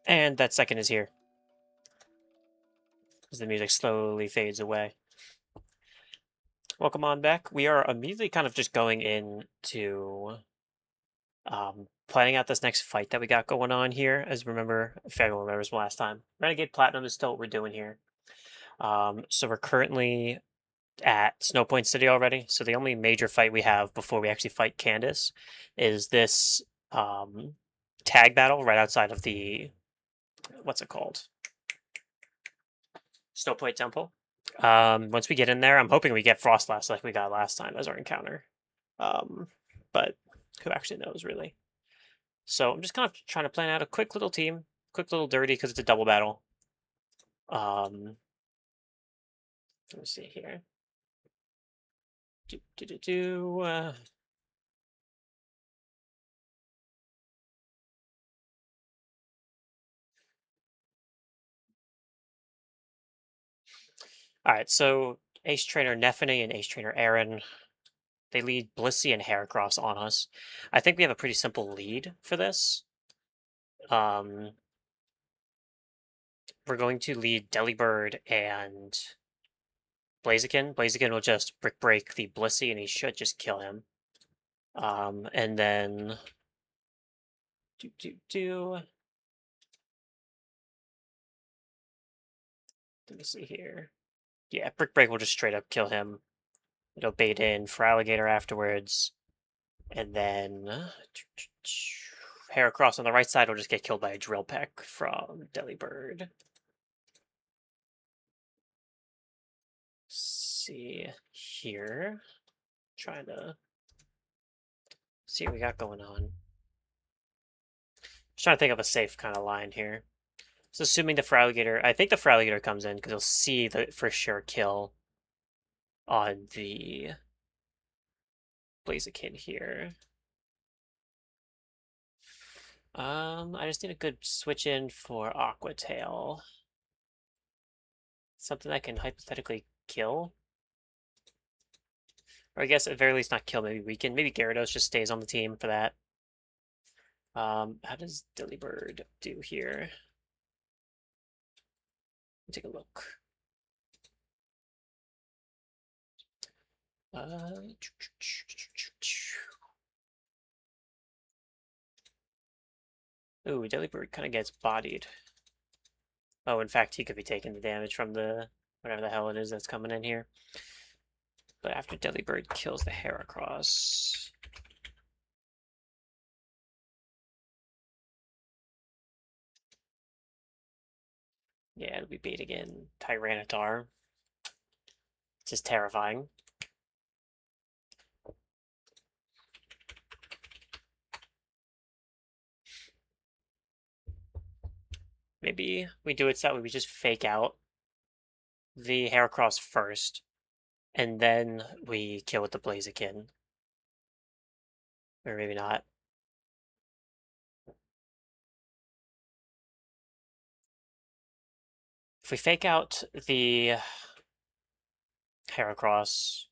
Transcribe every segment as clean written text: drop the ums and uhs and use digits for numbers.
And that second is here as the music slowly fades away. Welcome on back. We are immediately kind of just going into planning out this next fight that we got going on here. As remember, if everyone remembers from last time, Renegade Platinum is still what we're doing here. So we're currently at Snow Point City already. So the only major fight we have before we actually fight Candace is this um, tag battle right outside of the what's it called? Snow Point Temple. Once we get in there, I'm hoping we get Frostlass like we got last time as our encounter. Um, but who actually knows, really? So I'm just kind of trying to plan out a quick little team, quick little dirty because it's a double battle. Um, let me see here. Do, do, do, do, all right, so Ace Trainer Nephine and Ace Trainer Aaron, they lead Blissey and Heracross on us. I think we have a pretty simple lead for this. Um, we're going to lead Delibird and Blaziken. Blaziken will just brick break the Blissey and he should just kill him. And then let me see here. Yeah, brick break will just straight up kill him. It'll bait in for alligator afterwards, and then Heracross on the right side will just get killed by a drill peck from Delibird. See here, trying to see what we got going on. Just trying to think of a safe kind of line here. So assuming the Feraligatr, I think the Feraligatr comes in because he'll see the for sure kill on the Blaziken here. I just need a good switch in for Aqua Tail. Something I can hypothetically kill. Or I guess at the very least not kill, maybe weaken. Maybe Gyarados just stays on the team for that. How does Delibird do here? Take a look. Ooh, Delibird kind of gets bodied. Oh, in fact, he could be taking the damage from the whatever the hell it is that's coming in here. But after Delibird kills the Heracross, yeah, it'll be bait again. Tyranitar. It's just terrifying. Maybe we do it so that way we just fake out the Heracross first, and then we kill with the Blaziken. Or maybe not. If we fake out the Heracross,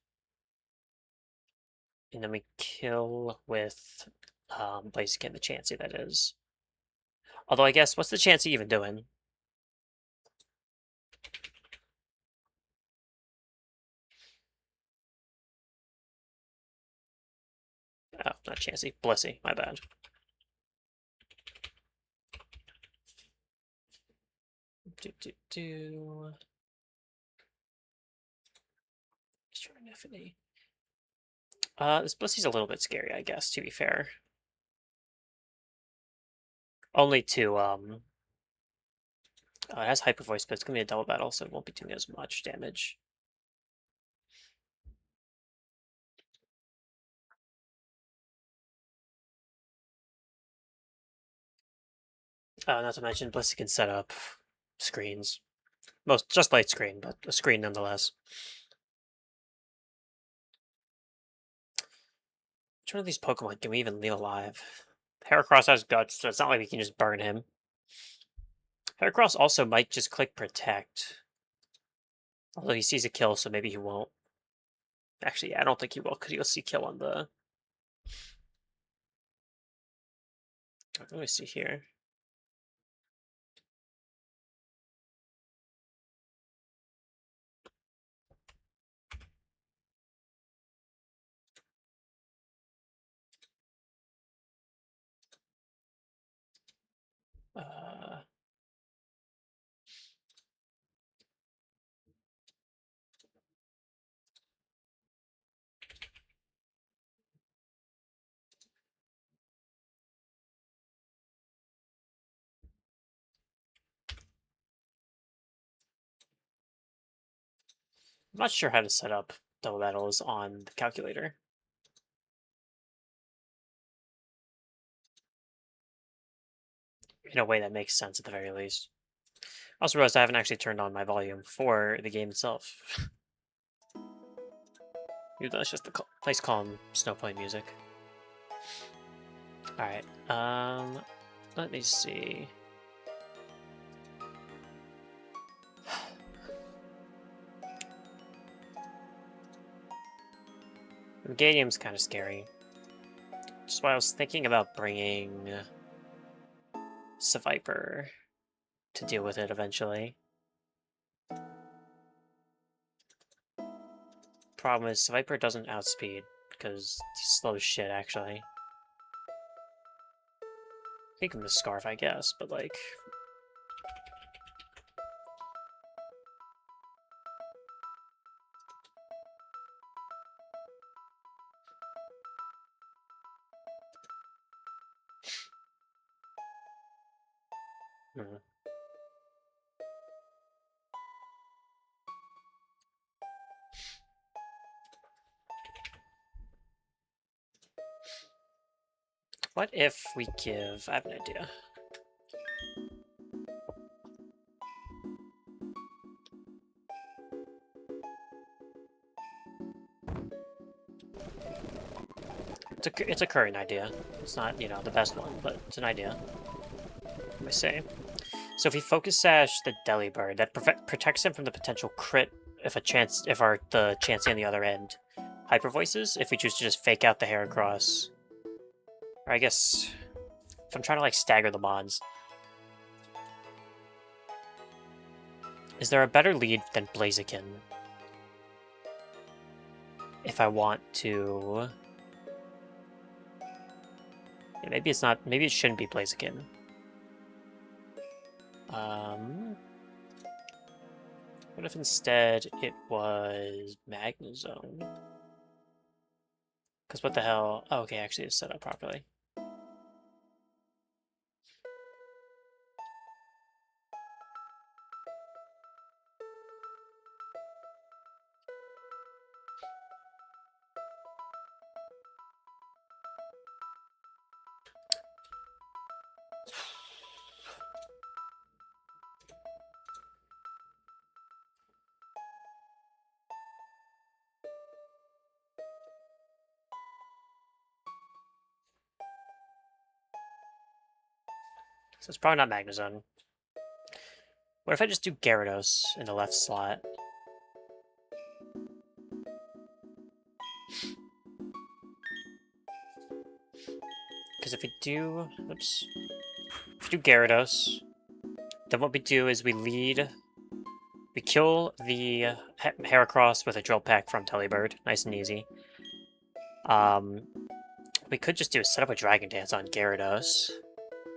and then we kill with Blaziken, the Chansey that is. Although I guess, what's the Chansey even doing? Oh, not Chansey. Blissey, my bad. This Blissey's a little bit scary, I guess, to be fair. Only to, it has Hyper Voice, but it's gonna be a double battle, so it won't be doing as much damage. Not to mention, Blissey can set up screens. Most just light screen, but a screen nonetheless. Which one of these Pokemon can we even leave alive? Heracross has guts, so it's not like we can just burn him. Heracross also might just click Protect. Although he sees a kill, so maybe he won't. Actually, yeah, I don't think he will, because he'll see kill on the... Let me see here. I'm not sure how to set up double battles on the calculator in a way that makes sense at the very least. I also realized I haven't actually turned on my volume for the game itself. Even though it's just the nice calm snowplane music. Alright, let me see. Renegadium's kind of scary. Just why I was thinking about bringing Viper to deal with it eventually. Problem is, Viper doesn't outspeed, because he's slow as shit, actually. Think of the Scarf, I guess, but like... hmm. What if we give... I have an idea. It's a current idea. It's not, you know, the best one, but it's an idea. Let me see. So if we focus sash the Deli Bird, that protects him from the potential crit if the Chansey on the other end hyper voices. If we choose to just fake out the Heracross, or I guess if I'm trying to like stagger the mods, is there a better lead than Blaziken? If I want to, yeah, maybe it's not. Maybe it shouldn't be Blaziken. What if instead it was Magnezone? Because what the hell? Oh, okay, actually it's set up properly. So it's probably not Magnezone. What if I just do Gyarados in the left slot? Because if we do... Oops. If we do Gyarados, then what we do is we lead... We kill the Heracross with a Drill Peck from Telebird. Nice and easy. We could just do a set up a Dragon Dance on Gyarados.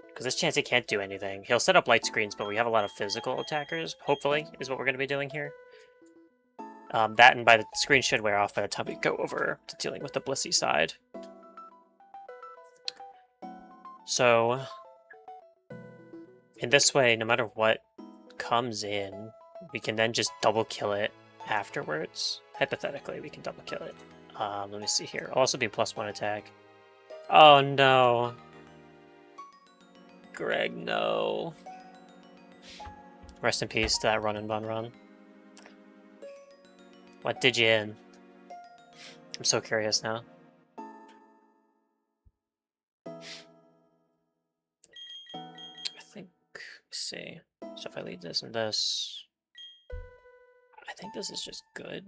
Because this chance he can't do anything. He'll set up light screens, but we have a lot of physical attackers, hopefully, is what we're going to be doing here. That and by the screen should wear off by the time we go over to dealing with the Blissey side. So, in this way, no matter what comes in, we can then just double kill it afterwards. Hypothetically, we can double kill it. Let me see here. I'll also be +1 attack. Oh no. Greg, no. Rest in peace to that run and bun run. What did you in? I'm so curious now. I think, let's see. So if I lead this and this, I think this is just good.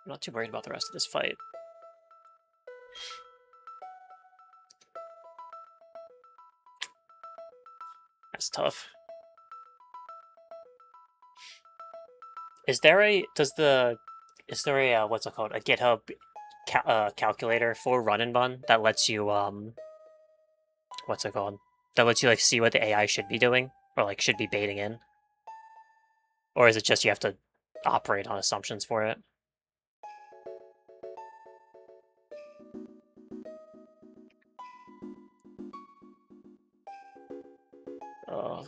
I'm not too worried about the rest of this fight. That's tough. Is there a what's it called? A GitHub calculator for run and bun that lets you what's it called? That lets you like see what the AI should be doing or like should be baiting in? Or is it just you have to operate on assumptions for it? Oh.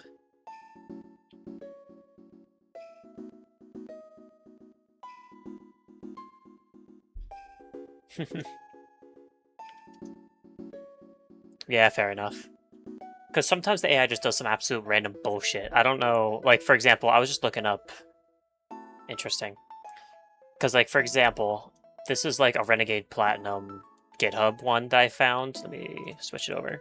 Yeah, fair enough. Because sometimes the AI just does some absolute random bullshit. I don't know. Like, for example, I was just looking up. Interesting. Because, like, for example, this is like a Renegade Platinum GitHub one that I found. Let me switch it over.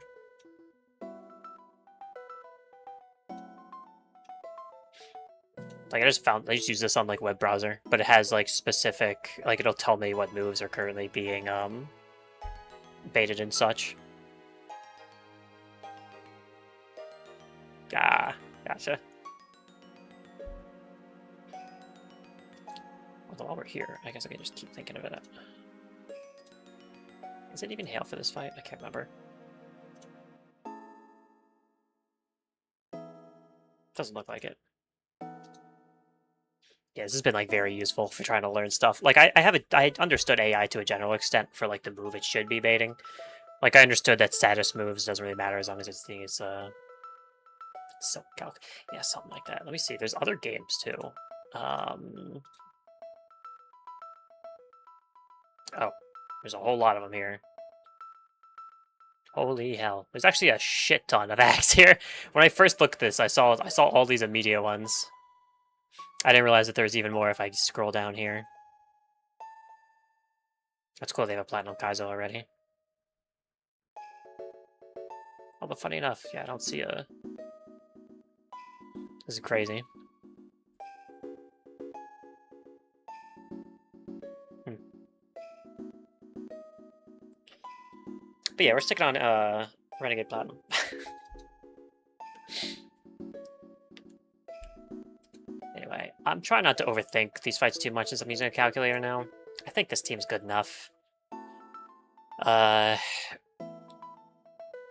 Like, I just use this on, like, web browser. But it has, like, specific, like, it'll tell me what moves are currently being, baited and such. Ah, gotcha. Although while we're here, I guess I can just keep thinking of it. Is it even hail for this fight? I can't remember. Doesn't look like it. Yeah, this has been like very useful for trying to learn stuff. Like I understood AI to a general extent for like the move it should be baiting. Like I understood that status moves doesn't really matter as long as it's silk calc. Yeah, something like that. Let me see. There's other games too. Um oh, there's a whole lot of them here. Holy hell. There's actually a shit ton of acts here. When I first looked at this, I saw all these immediate ones. I didn't realize that there's even more if I scroll down here. That's cool, they have a Platinum Kaizo already. Oh, but funny enough, yeah, I don't see a... This is crazy. Hmm. But yeah, we're sticking on Renegade Platinum. Anyway, I'm trying not to overthink these fights too much since I'm using a calculator now. I think this team's good enough. We're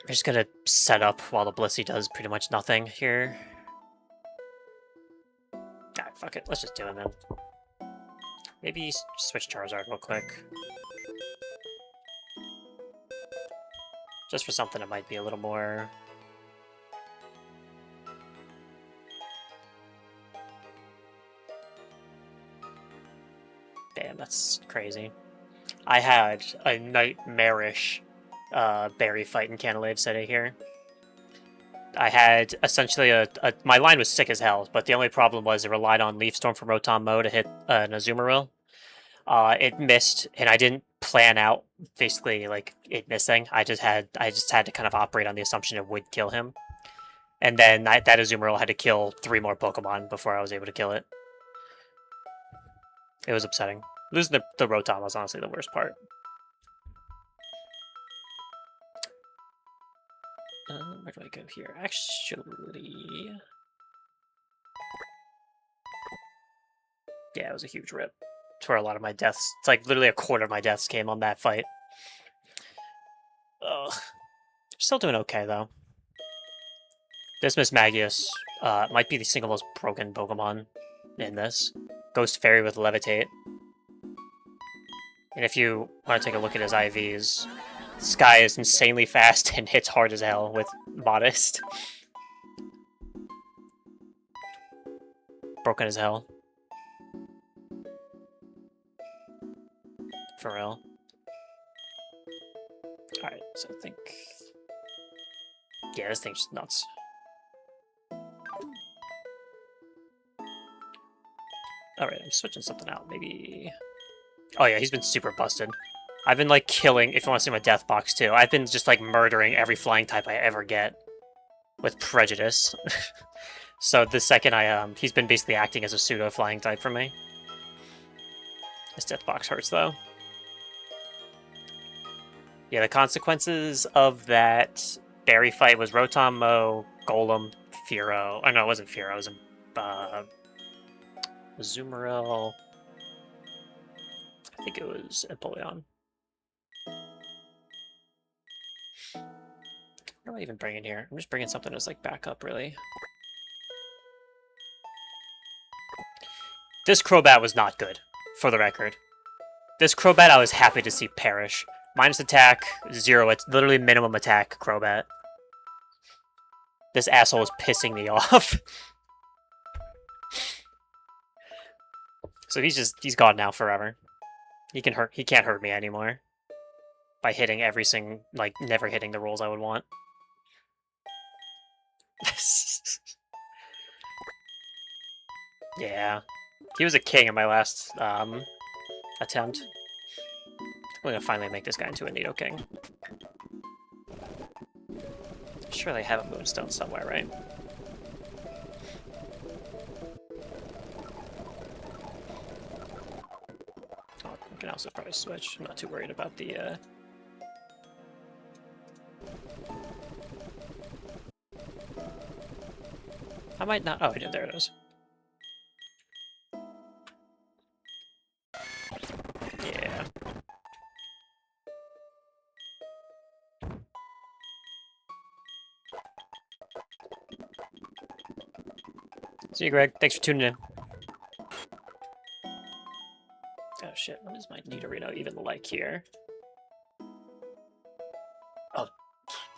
just gonna set up while the Blissey does pretty much nothing here. Alright, fuck it. Let's just do it then. Maybe switch Charizard real quick. Just for something that might be a little more... Damn, that's crazy. I had a nightmarish berry fight in Canalave City here. I had essentially my line was sick as hell, but the only problem was it relied on Leaf Storm from Rotom Mo to hit an Azumarill. It missed, and I didn't plan out basically like it missing. I just had to kind of operate on the assumption it would kill him, and then that Azumarill had to kill 3 more Pokemon before I was able to kill it. It was upsetting. Losing the Rotom was honestly the worst part. Where do I go here? Actually... Yeah, it was a huge rip. It's where a lot of my deaths... It's like literally a quarter of my deaths came on that fight. Ugh. Still doing okay, though. This Miss Magius might be the single most broken Pokemon in this. Ghost Fairy with Levitate. And if you want to take a look at his IVs, this guy is insanely fast and hits hard as hell with Modest. Broken as hell. For real. Alright, so I think... Yeah, this thing's just nuts. Alright, I'm switching something out. Maybe... Oh yeah, he's been super busted. I've been, like, killing... If you want to see my death box, too. I've been just, like, murdering every flying type I ever get. With prejudice. So the second he's been basically acting as a pseudo-flying type for me. This death box hurts, though. Yeah, the consequences of that berry fight was Rotom, Mo, Golem, Fearow. Oh, no, it wasn't Fearow. It was Azumarill. I think it was Empoleon. What am I even bringing here? I'm just bringing something that's like backup, really. This Crobat was not good, for the record. This Crobat I was happy to see perish. Minus attack, 0. It's literally minimum attack Crobat. This asshole is pissing me off. So he's gone now forever. He can't hurt me anymore. by hitting like, never hitting the rolls I would want. Yeah. He was a king in my last, attempt. I'm gonna finally make this guy into a Nidoking. Sure they have a Moonstone somewhere, right? Oh, I can also probably switch. I'm not too worried about the, I might not... Oh, I did. There it is. Yeah. See you, Greg. Thanks for tuning in. Oh, shit. What is my Nidorino even like here? Oh,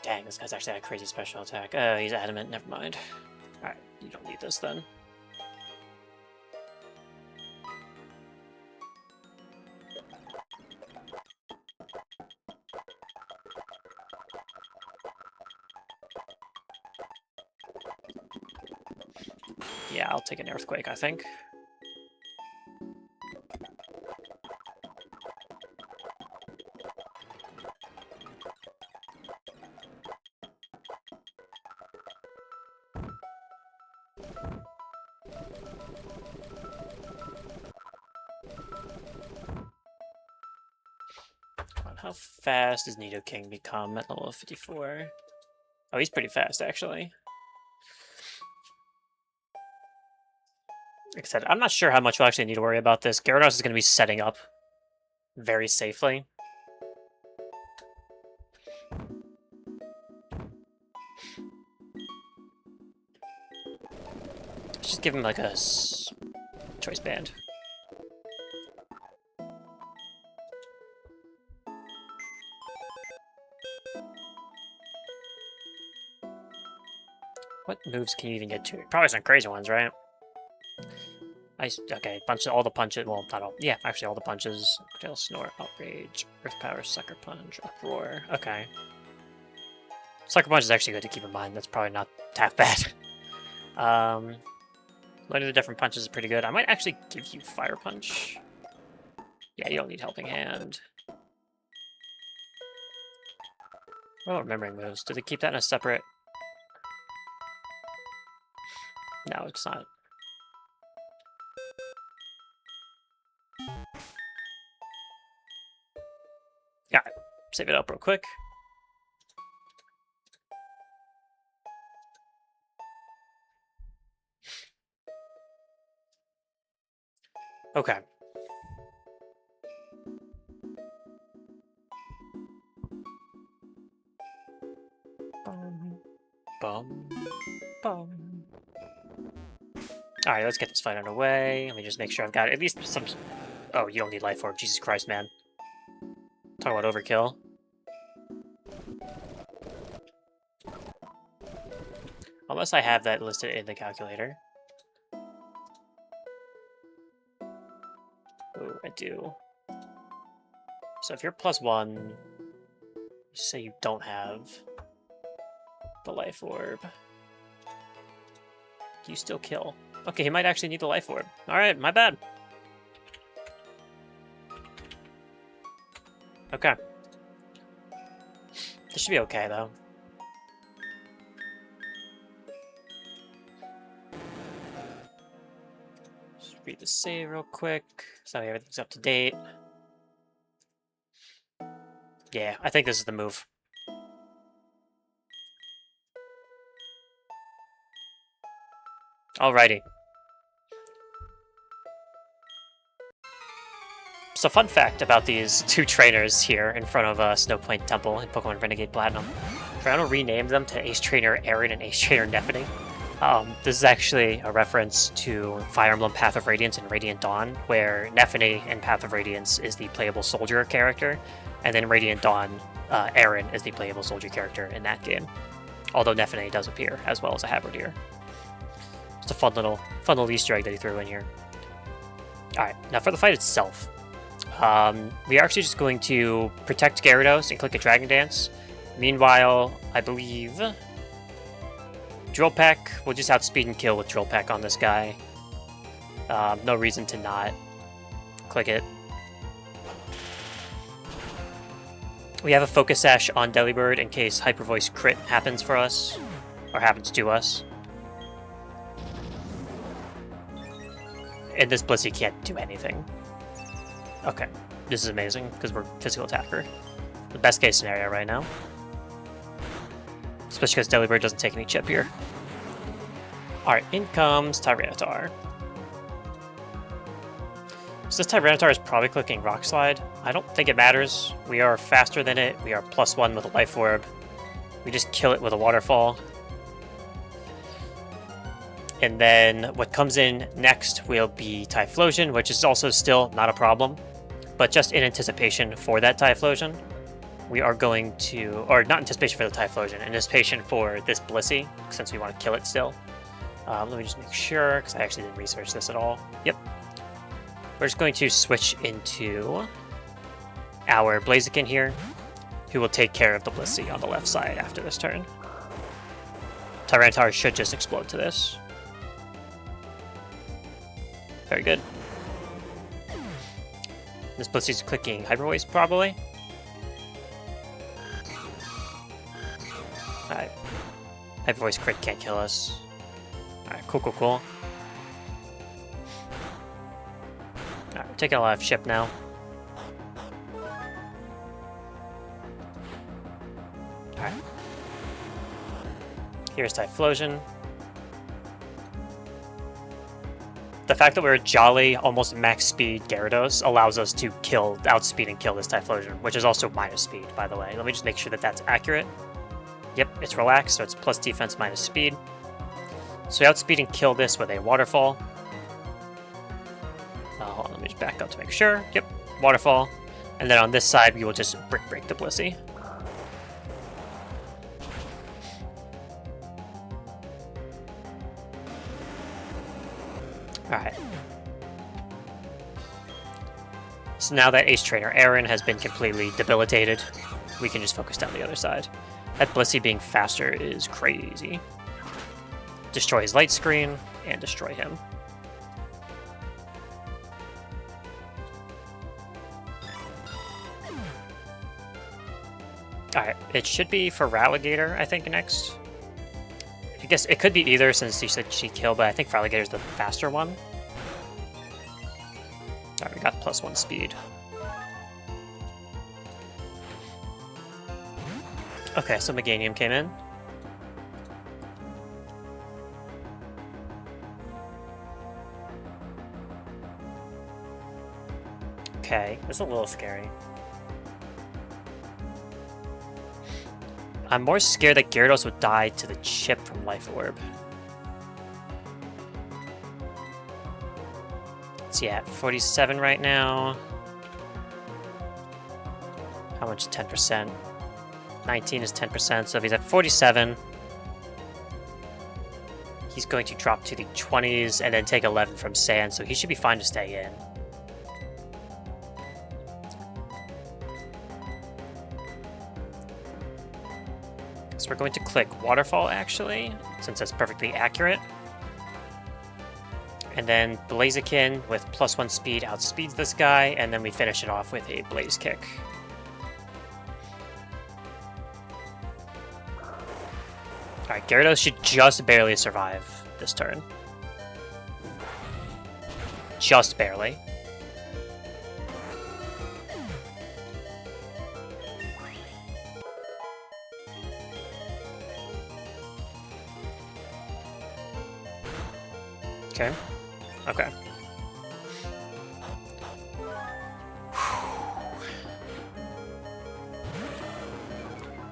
dang. This guy's actually got a crazy special attack. He's adamant. Never mind. Alright, you don't need this then. Yeah, I'll take an Earthquake, I think. How fast does Nidoking become at level 54? Oh, he's pretty fast, actually. Like I said, I'm not sure how much we'll actually need to worry about this. Gyarados is going to be setting up very safely. Let's just give him like a choice band. What moves can you even get to? Probably some crazy ones, right? Okay, all the punches. Well, not all. Yeah, actually, all the punches. Tail, Snort, Outrage, Earth Power, Sucker Punch, Uproar. Okay. Sucker Punch is actually good to keep in mind. That's probably not half bad. Learning the different punches is pretty good. I might actually give you Fire Punch. Yeah, you don't need Helping Hand. What about Remembering Moves? Do they keep that in a separate... No, it's not. Yeah, save it up real quick. Okay. Bum, bum, bum. Alright, let's get this fight underway. Let me just make sure I've got at least some... Oh, you don't need Life Orb. Jesus Christ, man. Talk about overkill. Unless I have that listed in the calculator. Oh, I do. So if you're +1, say you don't have the Life Orb, you still kill. Okay, he might actually need the Life Orb. Alright, my bad. Okay. This should be okay, though. Just read the save real quick, so everything's up to date. Yeah, I think this is the move. Alrighty. So fun fact about these two trainers here in front of Snow Point Temple in Pokemon Renegade Platinum. Toronto renamed them to Ace Trainer Aaron and Ace Trainer Nephany. This is actually a reference to Fire Emblem Path of Radiance and Radiant Dawn, where Nephany in Path of Radiance is the playable soldier character, and then Radiant Dawn, Aaron is the playable soldier character in that game. Although Nephany does appear, as well as a Haberdeer. Just a fun little Easter egg that he threw in here. Alright, now for the fight itself. We are actually just going to protect Gyarados and click a Dragon Dance. Meanwhile, I believe Drill Peck, we'll just outspeed and kill with Drill Peck on this guy. No reason to not click it. We have a Focus Sash on Delibird in case Hyper Voice crit happens for us, or happens to us. And this Blissey can't do anything. Okay, this is amazing, because we're physical attacker. The best case scenario right now. Especially because Delibird doesn't take any chip here. Alright, in comes Tyranitar. So this Tyranitar is probably clicking Rock Slide. I don't think it matters. We are faster than it. We are +1 with a Life Orb. We just kill it with a Waterfall. And then what comes in next will be Typhlosion, which is also still not a problem. But just in anticipation for that Typhlosion, we are going to... Or not anticipation for the Typhlosion, anticipation for this Blissey, since we want to kill it still. Let me just make sure, because I actually didn't research this at all. Yep. We're just going to switch into our Blaziken here, who will take care of the Blissey on the left side after this turn. Tyranitar should just explode to this. Very good. This Blissey's clicking Hyper Voice, probably. Alright. Hyper Voice crit can't kill us. Alright, cool, cool, cool. Alright, we're taking a lot of ship now. Alright. Here's Typhlosion. The fact that we're jolly, almost max speed Gyarados allows us to outspeed and kill this Typhlosion, which is also minus speed, by the way. Let me just make sure that that's accurate. Yep, it's relaxed, so it's plus defense minus speed. So we outspeed and kill this with a Waterfall. Hold on, let me just back up to make sure. Yep, Waterfall. And then on this side, we will just Brick Break the Blissey. Alright. So now that Ace Trainer Aaron has been completely debilitated, we can just focus down the other side. That Blissey being faster is crazy. Destroy his light screen, and destroy him. Alright, it should be for Relegator, I think, next. I guess it could be either since she said she killed, but I think Relegator's the faster one. Alright, we got +1 speed. Okay, so Meganium came in. Okay, this is a little scary. I'm more scared that Gyarados would die to the chip from Life Orb. So yeah, 47 right now. How much is 10%? 19 is 10%, so if he's at 47, he's going to drop to the 20s and then take 11 from Sand, so he should be fine to stay in. So we're going to click Waterfall, actually, since that's perfectly accurate. And then Blaziken with +1 speed outspeeds this guy, and then we finish it off with a Blaze Kick. Alright, Gyarados should just barely survive this turn. Just barely. Okay. Okay.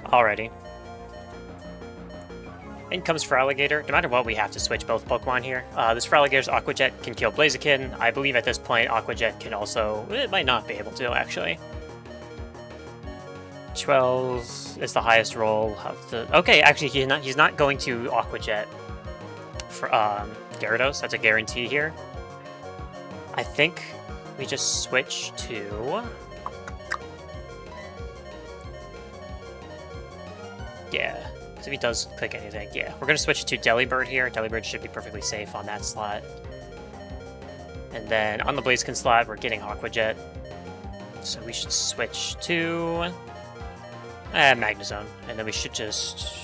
Alrighty. In comes Feraligatr. No matter what, we have to switch both Pokemon here. This Feraligator's Aqua Jet can kill Blaziken. I believe at this point Aqua Jet can also... It might not be able to, actually. 12 is the highest roll. Okay, actually, he's not going to Aqua Jet for Gyarados. That's a guarantee here. I think we just switch to... Yeah, so if he does click anything, yeah. We're going to switch to Delibird here. Delibird should be perfectly safe on that slot. And then on the Blaziken slot, we're getting Aqua Jet. So we should switch to Magnezone. And then we should just...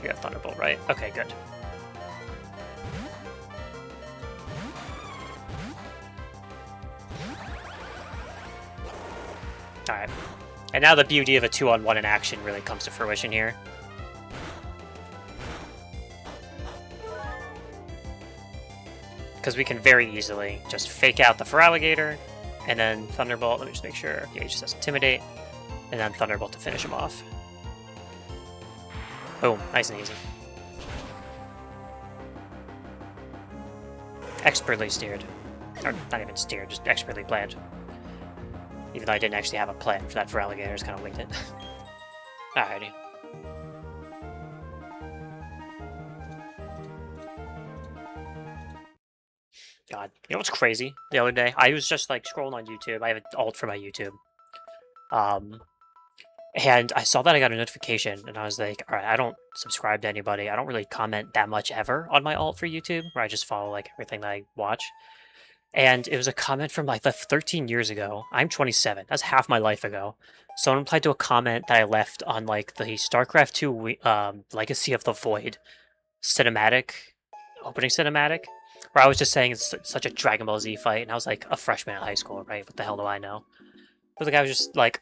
Yeah, Thunderbolt, right? Okay, good. Alright. And now the beauty of a 2-on-1 in action really comes to fruition here. Because we can very easily just fake out the Feraligatr, and then Thunderbolt. Let me just make sure. Yeah, he just has Intimidate, and then Thunderbolt to finish him off. Boom, nice and easy. Expertly steered. Or not even steered, just expertly planned. Even though I didn't actually have a plan for that Feraligatr, I just kind of winged it. Alrighty. God, you know what's crazy? The other day, I was just like scrolling on YouTube. I have an alt for my YouTube. And I saw that I got a notification, and I was like, all right, I don't subscribe to anybody. I don't really comment that much ever on my alt for YouTube, where I just follow like everything that I watch. And it was a comment from like 13 years ago. I'm 27. That's half my life ago. Someone replied to a comment that I left on like the StarCraft 2 Legacy of the Void cinematic, opening cinematic, where I was just saying it's such a Dragon Ball Z fight, and I was like a freshman in high school, right? What the hell do I know? But the guy was just like,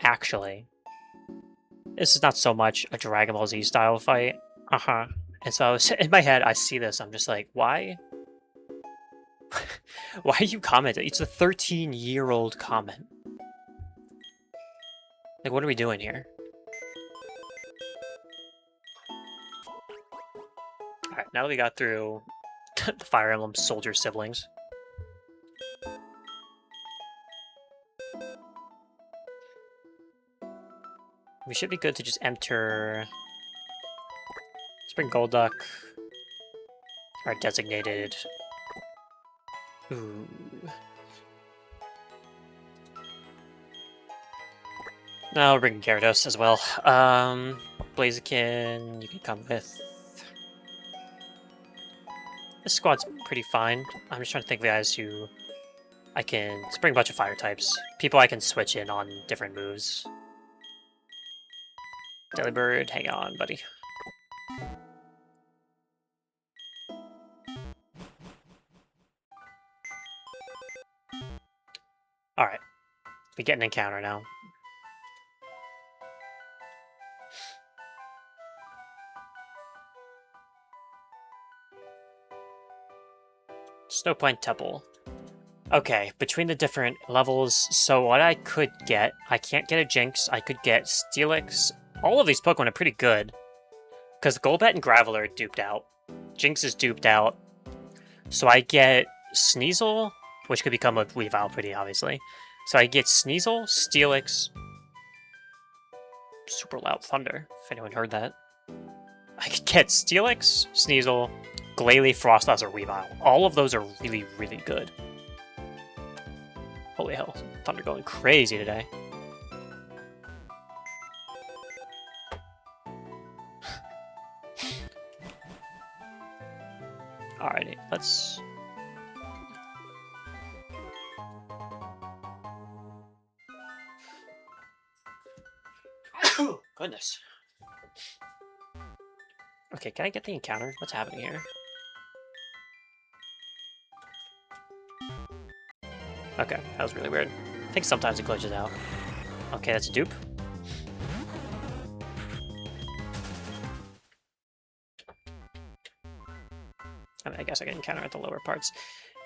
actually, this is not so much a Dragon Ball Z style fight. Uh-huh. And so I was, in my head, I see this, I'm just like, why? Why are you commenting? It's a 13-year-old comment. Like, what are we doing here? Alright, now that we got through the Fire Emblem Soldier siblings. We should be good to just enter... Spring Golduck. Our designated... Ooh. No, we're bringing Gyarados as well. Blaziken, you can come with. This squad's pretty fine. I'm just trying to think of guys who I can... Let's bring a bunch of fire types. People I can switch in on different moves. Delibird, hang on, buddy. Alright. We get an encounter now. Snowplant Temple. Okay, between the different levels, so what I could get, I can't get a Jinx, I could get Steelix. All of these Pokemon are pretty good. Because Golbat and Graveler are duped out. Jinx is duped out. So I get Sneasel, which could become a Weavile pretty obviously. So I get Sneasel, Steelix, super loud thunder, if anyone heard that. I could get Steelix, Sneasel, Glalie, Frostlass, or Weavile. All of those are really, really good. Holy hell, thunder going crazy today. Alrighty, let's... Goodness. Okay, can I get the encounter? What's happening here? Okay, that was really weird. I think sometimes it glitches out. Okay, that's a dupe. I mean, I guess I can encounter at the lower parts.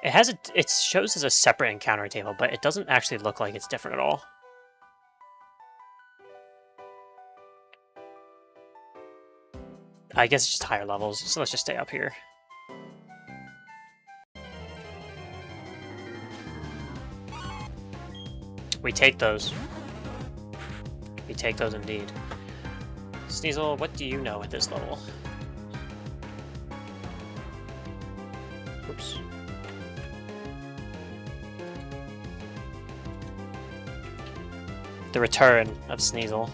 It has it shows as a separate encounter table, but it doesn't actually look like it's different at all. I guess it's just higher levels, so let's just stay up here. We take those. We take those indeed. Sneasel, what do you know at this level? Oops. The return of Sneasel.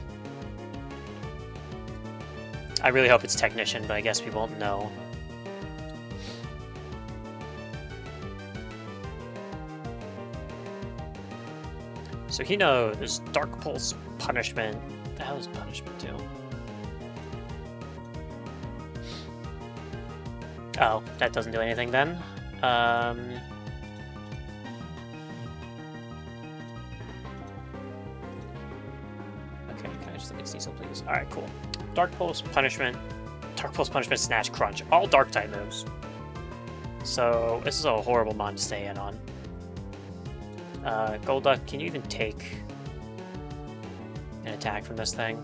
I really hope it's Technician, but I guess we won't know. So he knows Dark Pulse Punishment. What the hell does Punishment do? Oh, that doesn't do anything then. Okay, can I just look at Cecil, please? Alright, cool. Dark Pulse Punishment. Dark Pulse Punishment, Snatch, Crunch. All Dark type moves. So, this is a horrible mon to stay in on. Golduck, can you even take an attack from this thing?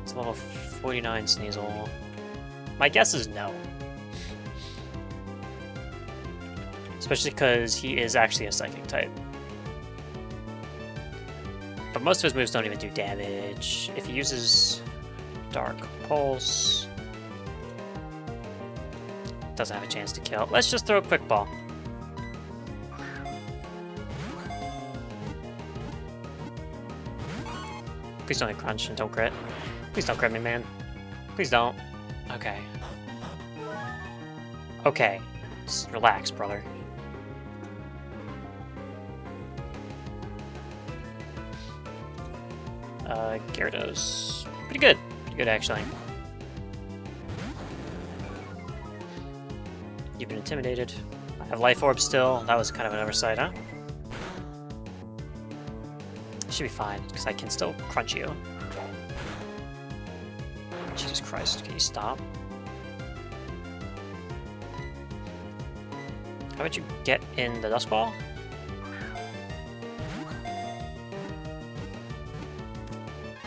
It's a level 49 Sneasel. My guess is no. Especially because he is actually a Psychic type. But most of his moves don't even do damage. If he uses Dark Pulse, doesn't have a chance to kill. Let's just throw a Quick Ball. Please don't hit Crunch and don't crit. Please don't crit me, man. Please don't. Okay. Okay. Just relax, brother. Gyarados. Pretty good. Pretty good, actually. You've been intimidated. I have Life Orb still. That was kind of an oversight, huh? Should be fine, because I can still crunch you. Jesus Christ, can you stop? How about you get in the Dust Ball?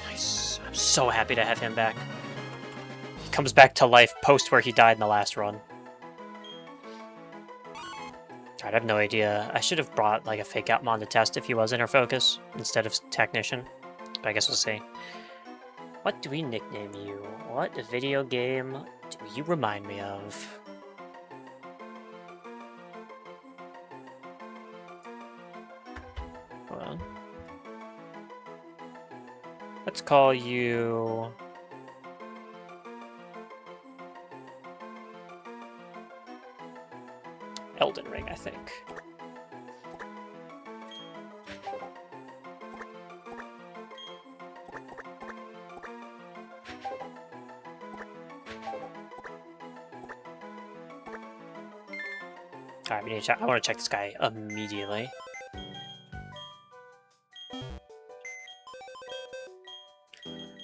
Nice. I'm so happy to have him back. He comes back to life post where he died in the last run. I have no idea. I should have brought like a fake out mon to test if he was Inner Focus instead of Technician. But I guess we'll see. What do we nickname you? What video game do you remind me of? Hold on. Let's call you... Elden Ring, I think. Alright, we need to check. I want to check this guy immediately.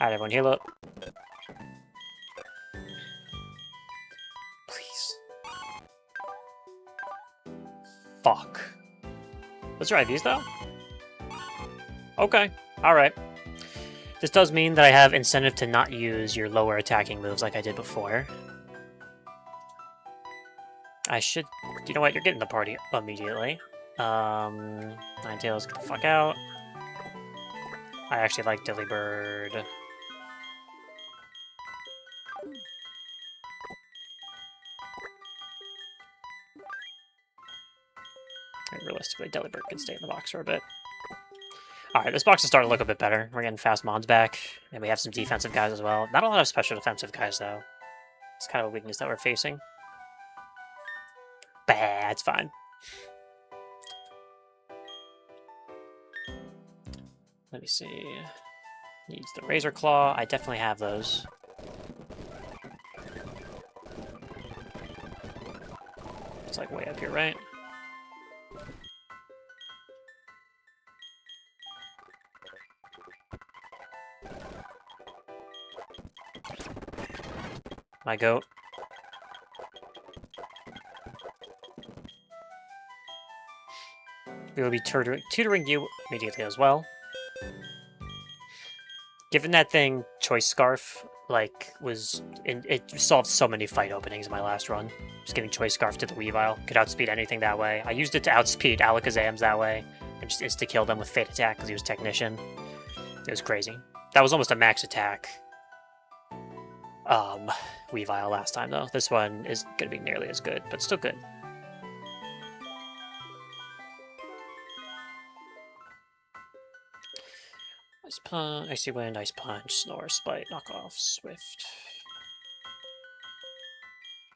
Alright, everyone, heal up. Please. Fuck. Let's try these, though. Okay. Alright. This does mean that I have incentive to not use your lower attacking moves like I did before. I should... You know what? You're getting the party immediately. Ninetales, get the fuck out. I actually like Delibird. Realistically, Delibird can stay in the box for a bit. Alright, this box is starting to look a bit better. We're getting fast mons back, and we have some defensive guys as well. Not a lot of special defensive guys, though. It's kind of a weakness that we're facing. Bah, it's fine. Let me see. Needs the Razor Claw. I definitely have those. It's like way up here, right? My goat. We will be tutoring you immediately as well. Given that thing Choice Scarf, like, it solved so many fight openings in my last run. Just giving Choice Scarf to the Weavile. Could outspeed anything that way. I used it to outspeed Alakazams that way. And just insta-kill them with Fate Attack because he was Technician. It was crazy. That was almost a max attack. Weavile last time, though. This one is going to be nearly as good, but still good. Ice Punch, Icy Wind, Ice Punch, Snore, Spite, Knock Off, Swift.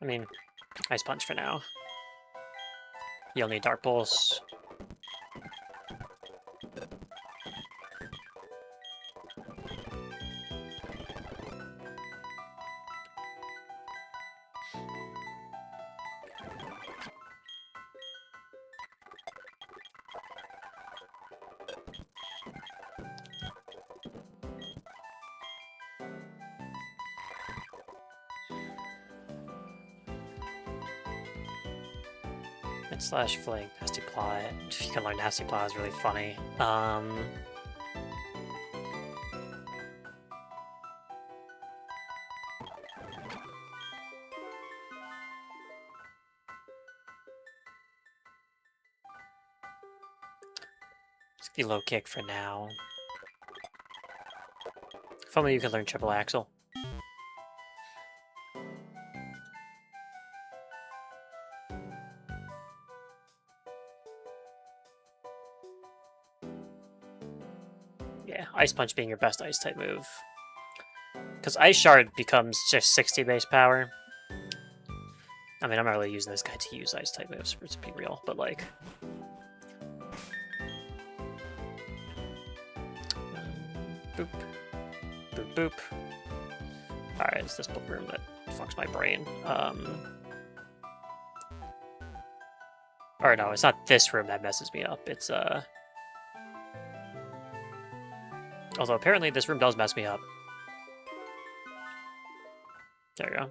I mean, Ice Punch for now. You'll need Dark Pulse. Slash Fling, Nasty Plot. If you can learn Nasty Plot, is really funny. Just the low kick for now. If only you could learn Triple Axle. Yeah, Ice Punch being your best Ice type move. Because Ice Shard becomes just 60 base power. I mean, I'm not really using this guy to use Ice type moves, for it to be real, but like... boop. Boop, boop. Alright, it's this book room that fucks my brain. Or no, it's not this room that messes me up, it's, although apparently this room does mess me up. There you go.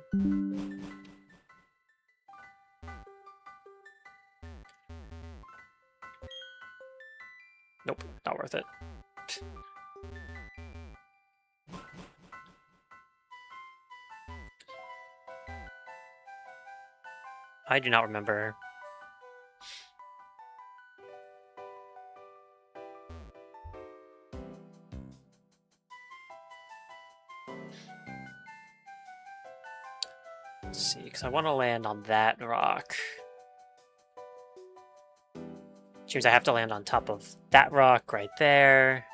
Nope, not worth it. I do not remember. Let's see, because I want to land on that rock. Which means I have to land on top of that rock right there.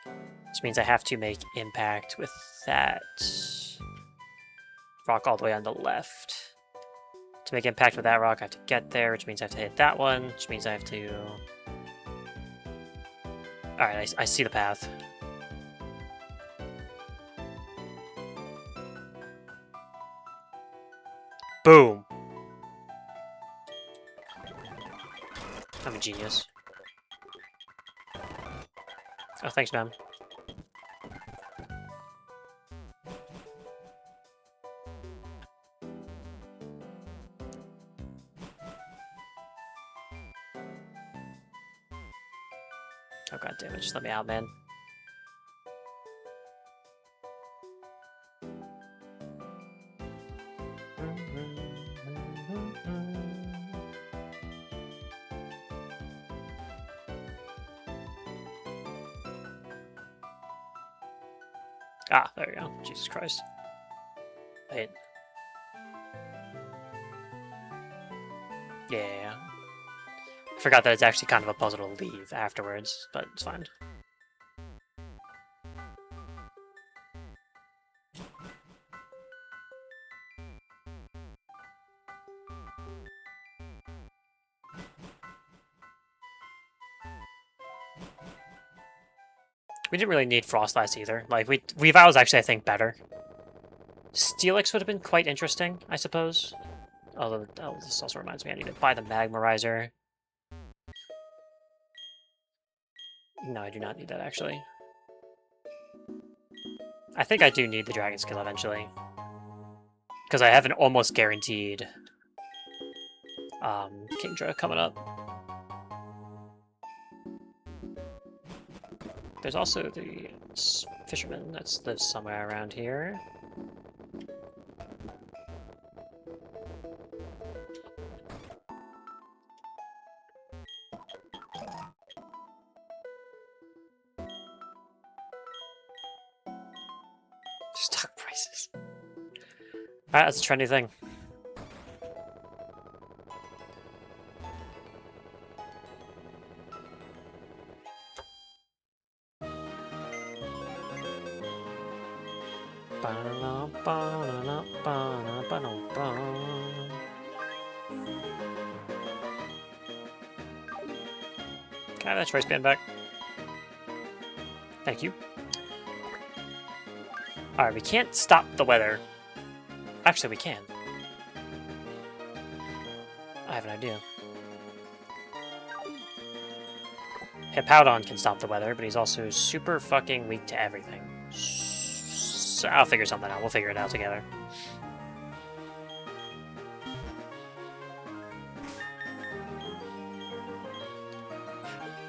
Which means I have to make impact with that rock all the way on the left. To make impact with that rock, I have to get there, which means I have to hit that one, which means I have to... Alright, I see the path. Boom! I'm a genius. Oh, thanks, man. Oh, god damn it, just let me out, man. Ah, there we go. Jesus Christ. Wait. Yeah. I forgot that it's actually kind of a puzzle to leave afterwards, but it's fine. We didn't really need Frost Ice either. Like, Weavile was actually, I think, better. Steelix would have been quite interesting, I suppose. Although, oh, this also reminds me I need to buy the Magmarizer. No, I do not need that, actually. I think I do need the Dragon Skill eventually. Because I have an almost guaranteed Kingdra coming up. There's also the fisherman that lives somewhere around here. Stock prices. Alright, that's a trendy thing. Can I have that choice band back? Thank you. Alright, we can't stop the weather. Actually, we can. I have an idea. Hippowdon can stop the weather, but he's also super fucking weak to everything. So I'll figure something out. We'll figure it out together.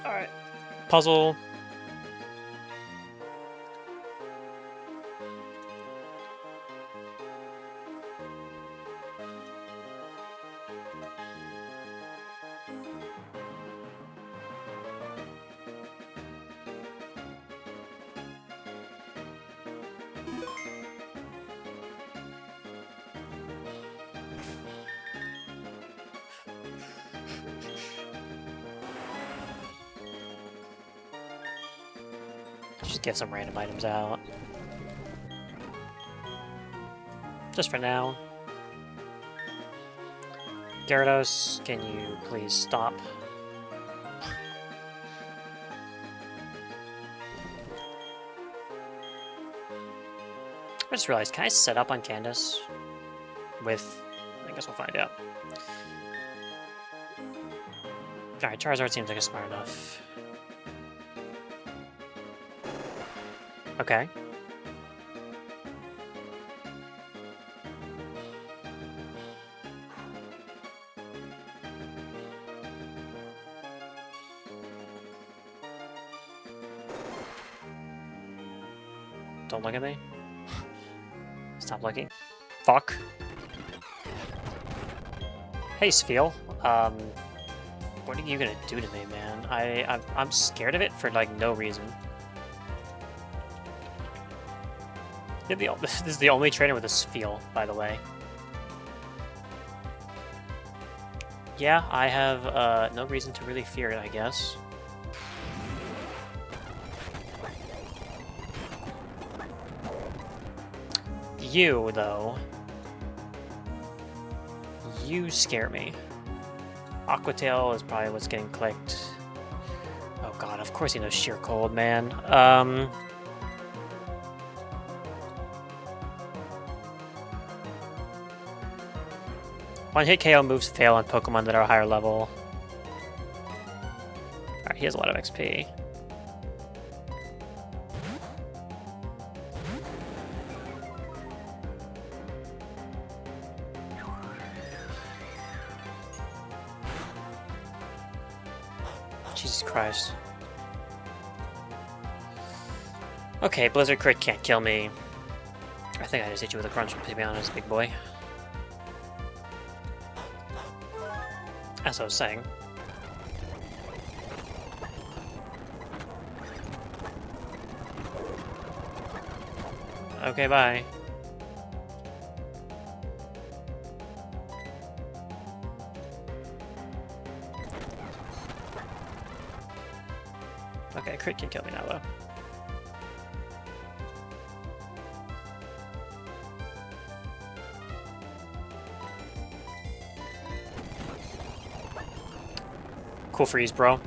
Alright. Puzzle. Just get some random items out. Just for now. Gyarados, can you please stop? I just realized, can I set up on Candace with... I guess we'll find out. Alright, Charizard seems like a smart enough. Okay. Don't look at me. Stop looking. Fuck. Hey, Spheal. What are you gonna do to me, man? I'm scared of it for, like, no reason. This is the only trainer with a Spheal, by the way. Yeah, I have, no reason to really fear it, I guess. You, though. You scare me. Aquatail is probably what's getting clicked. Oh god, of course he knows Sheer Cold, man. One-hit KO moves fail on Pokemon that are a higher level. Alright, he has a lot of XP. Jesus Christ. Okay, Blizzard Crit can't kill me. I think I just hit you with a crunch, to be honest, big boy. As I was saying. Okay, bye. Okay, crit can kill me now, though. Cool freeze, bro.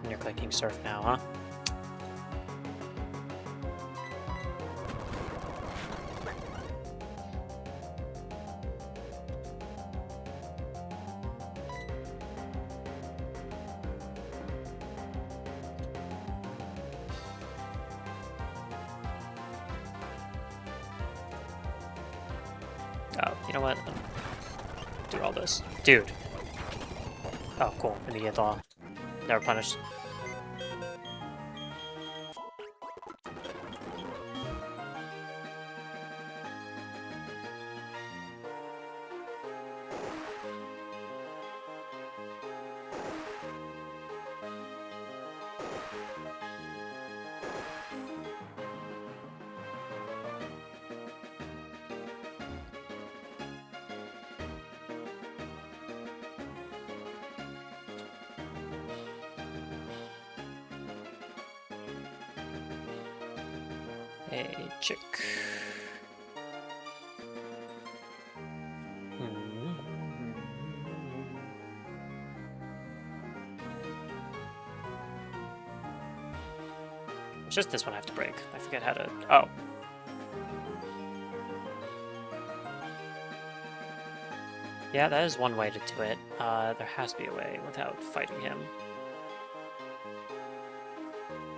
And you're clicking surf now, huh? Oh, you know what? Do all this. Dude. Oh, cool. Immediate thaw. Never punished. a chick. It's just this one I have to break. I forget how to... Oh. Yeah, that is one way to do it. There has to be a way without fighting him.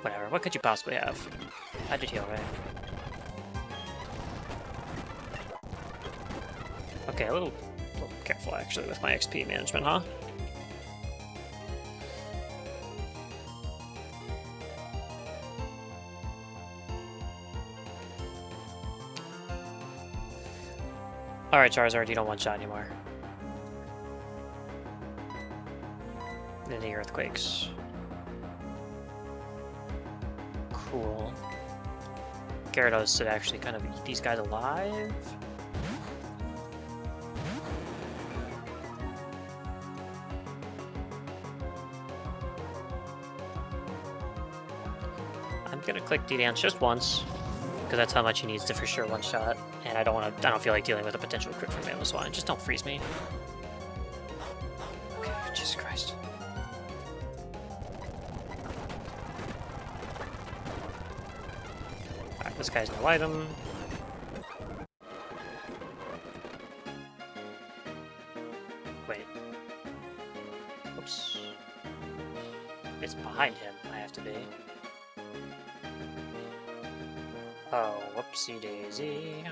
Whatever, what could you possibly have? I did heal, right? Okay, a little careful, actually, with my XP management, huh? Alright, Charizard, you don't one-shot anymore. Any earthquakes. Cool. Gyarados should actually kind of eat these guys alive. I'm gonna click D-Dance just once, because that's how much he needs to for sure one-shot. And I don't feel like dealing with a potential crit from Mamoswine. Just don't freeze me. Okay, Jesus Christ. Alright, this guy's no item. Wait. Oops. It's behind him, I have to be. Oh, whoopsie daisy.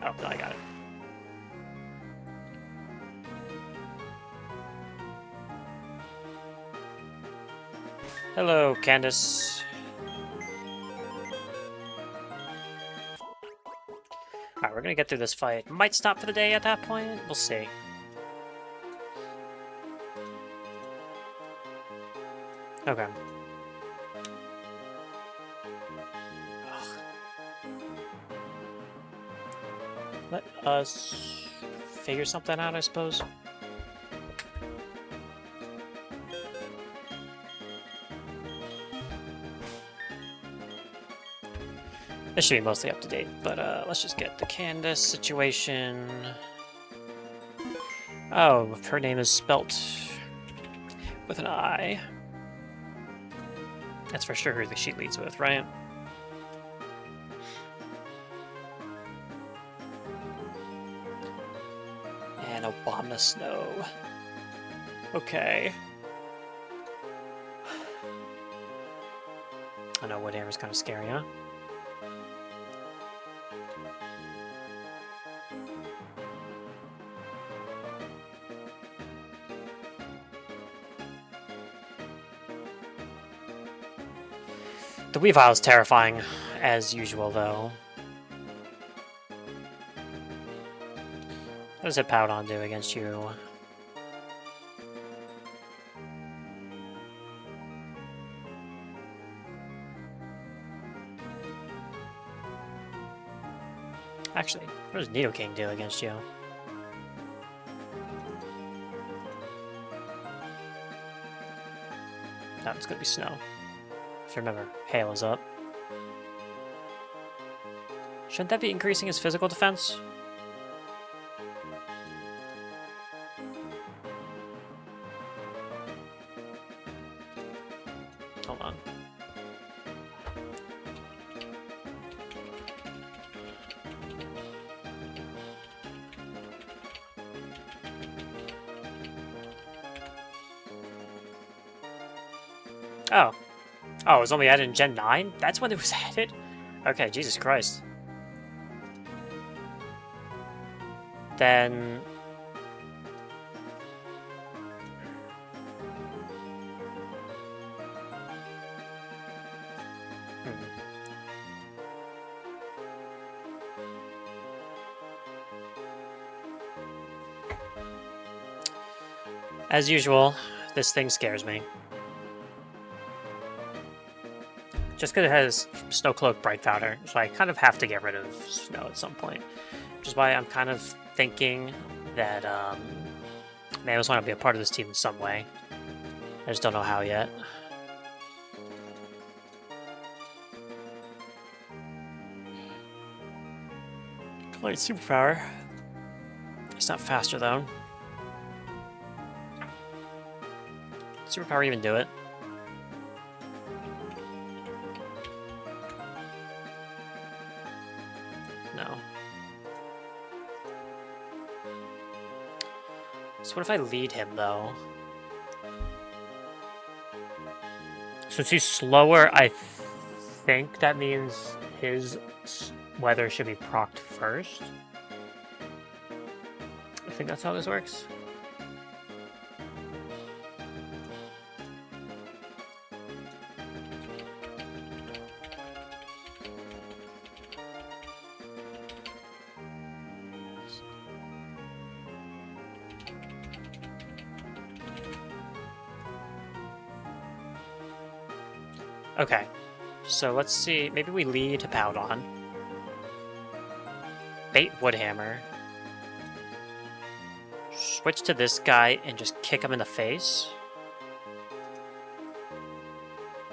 Oh, no, I got it. Hello, Candace. Alright, we're gonna get through this fight. Might stop for the day at that point. We'll see. Okay. Let us figure something out, I suppose. This should be mostly up to date, but let's just get the Candace situation. Oh, her name is spelt with an I. That's for sure who she leads with, right? And Obama Snow. Okay. I know Wood Air is kind of scary, huh? The Weavile is terrifying, as usual, though. What does Hippowdon do against you? Actually, what does Nidoking do against you? No, it's gonna be Snow. If you remember, Hail is up. Shouldn't that be increasing his physical defense? Hold on. Oh. Oh, it was only added in Gen 9? That's when it was added? Okay, Jesus Christ. Then... As usual, this thing scares me. Just because it has Snow Cloak Bright Powder, so I kind of have to get rid of Snow at some point. Which is why I'm kind of thinking that Mammoth want to be a part of this team in some way. I just don't know how yet. Light superpower. It's not faster though. Superpower even do it? No. So what if I lead him though? Since he's slower, I think that means his weather should be procced first. I think that's how this works. Okay, so let's see. Maybe we lead to Powdon. Bait Woodhammer. Switch to this guy and just kick him in the face.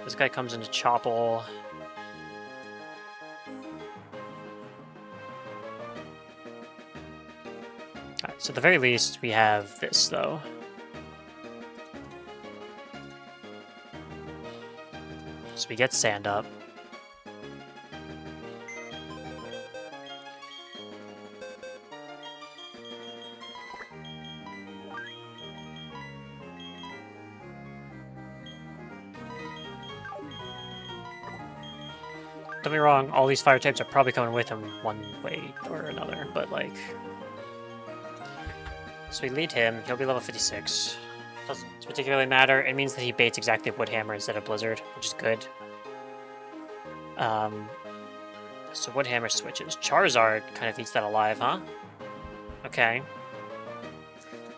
This guy comes into Chopple. Alright, so at the very least, we have this, though. So we get Sand up. Don't get me wrong, all these fire types are probably coming with him one way or another, but like... So we lead him, he'll be level 56. Doesn't particularly matter, it means that he baits exactly Woodhammer instead of Blizzard, which is good. So Woodhammer switches. Charizard kind of eats that alive, huh? Okay.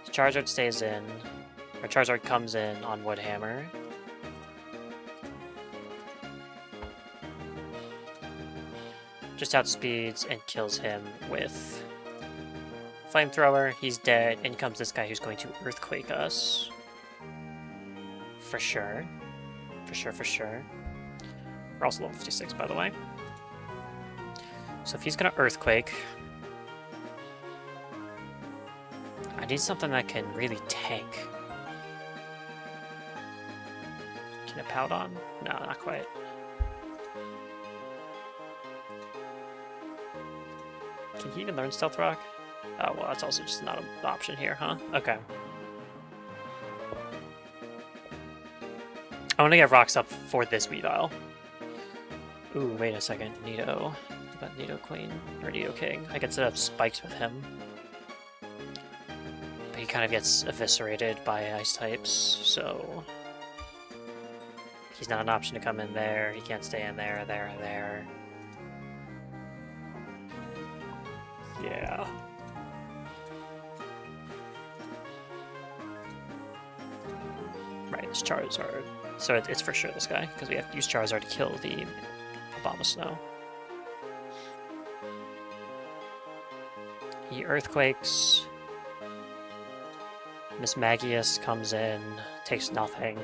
So Charizard stays in, or Charizard comes in on Woodhammer. Just outspeeds and kills him with Flamethrower. He's dead, and comes this guy who's going to Earthquake us. For sure. For sure, for sure. We're also level 56, by the way. So if he's going to Earthquake... I need something that can really tank. Can it Powdon? No, not quite. Can he even learn Stealth Rock? Oh, well, that's also just not an option here, huh? Okay. I want to get rocks up for this Weavile. Ooh, wait a second. Nido. What about Nido Queen? Or Nido King? I could set up spikes with him. But he kind of gets eviscerated by ice types, so... He's not an option to come in there. He can't stay in there, there. Yeah. Right, it's Charizard. So it's for sure this guy, because we have to use Charizard to kill the Abomasnow. He Earthquakes. Miss Magius comes in, takes nothing.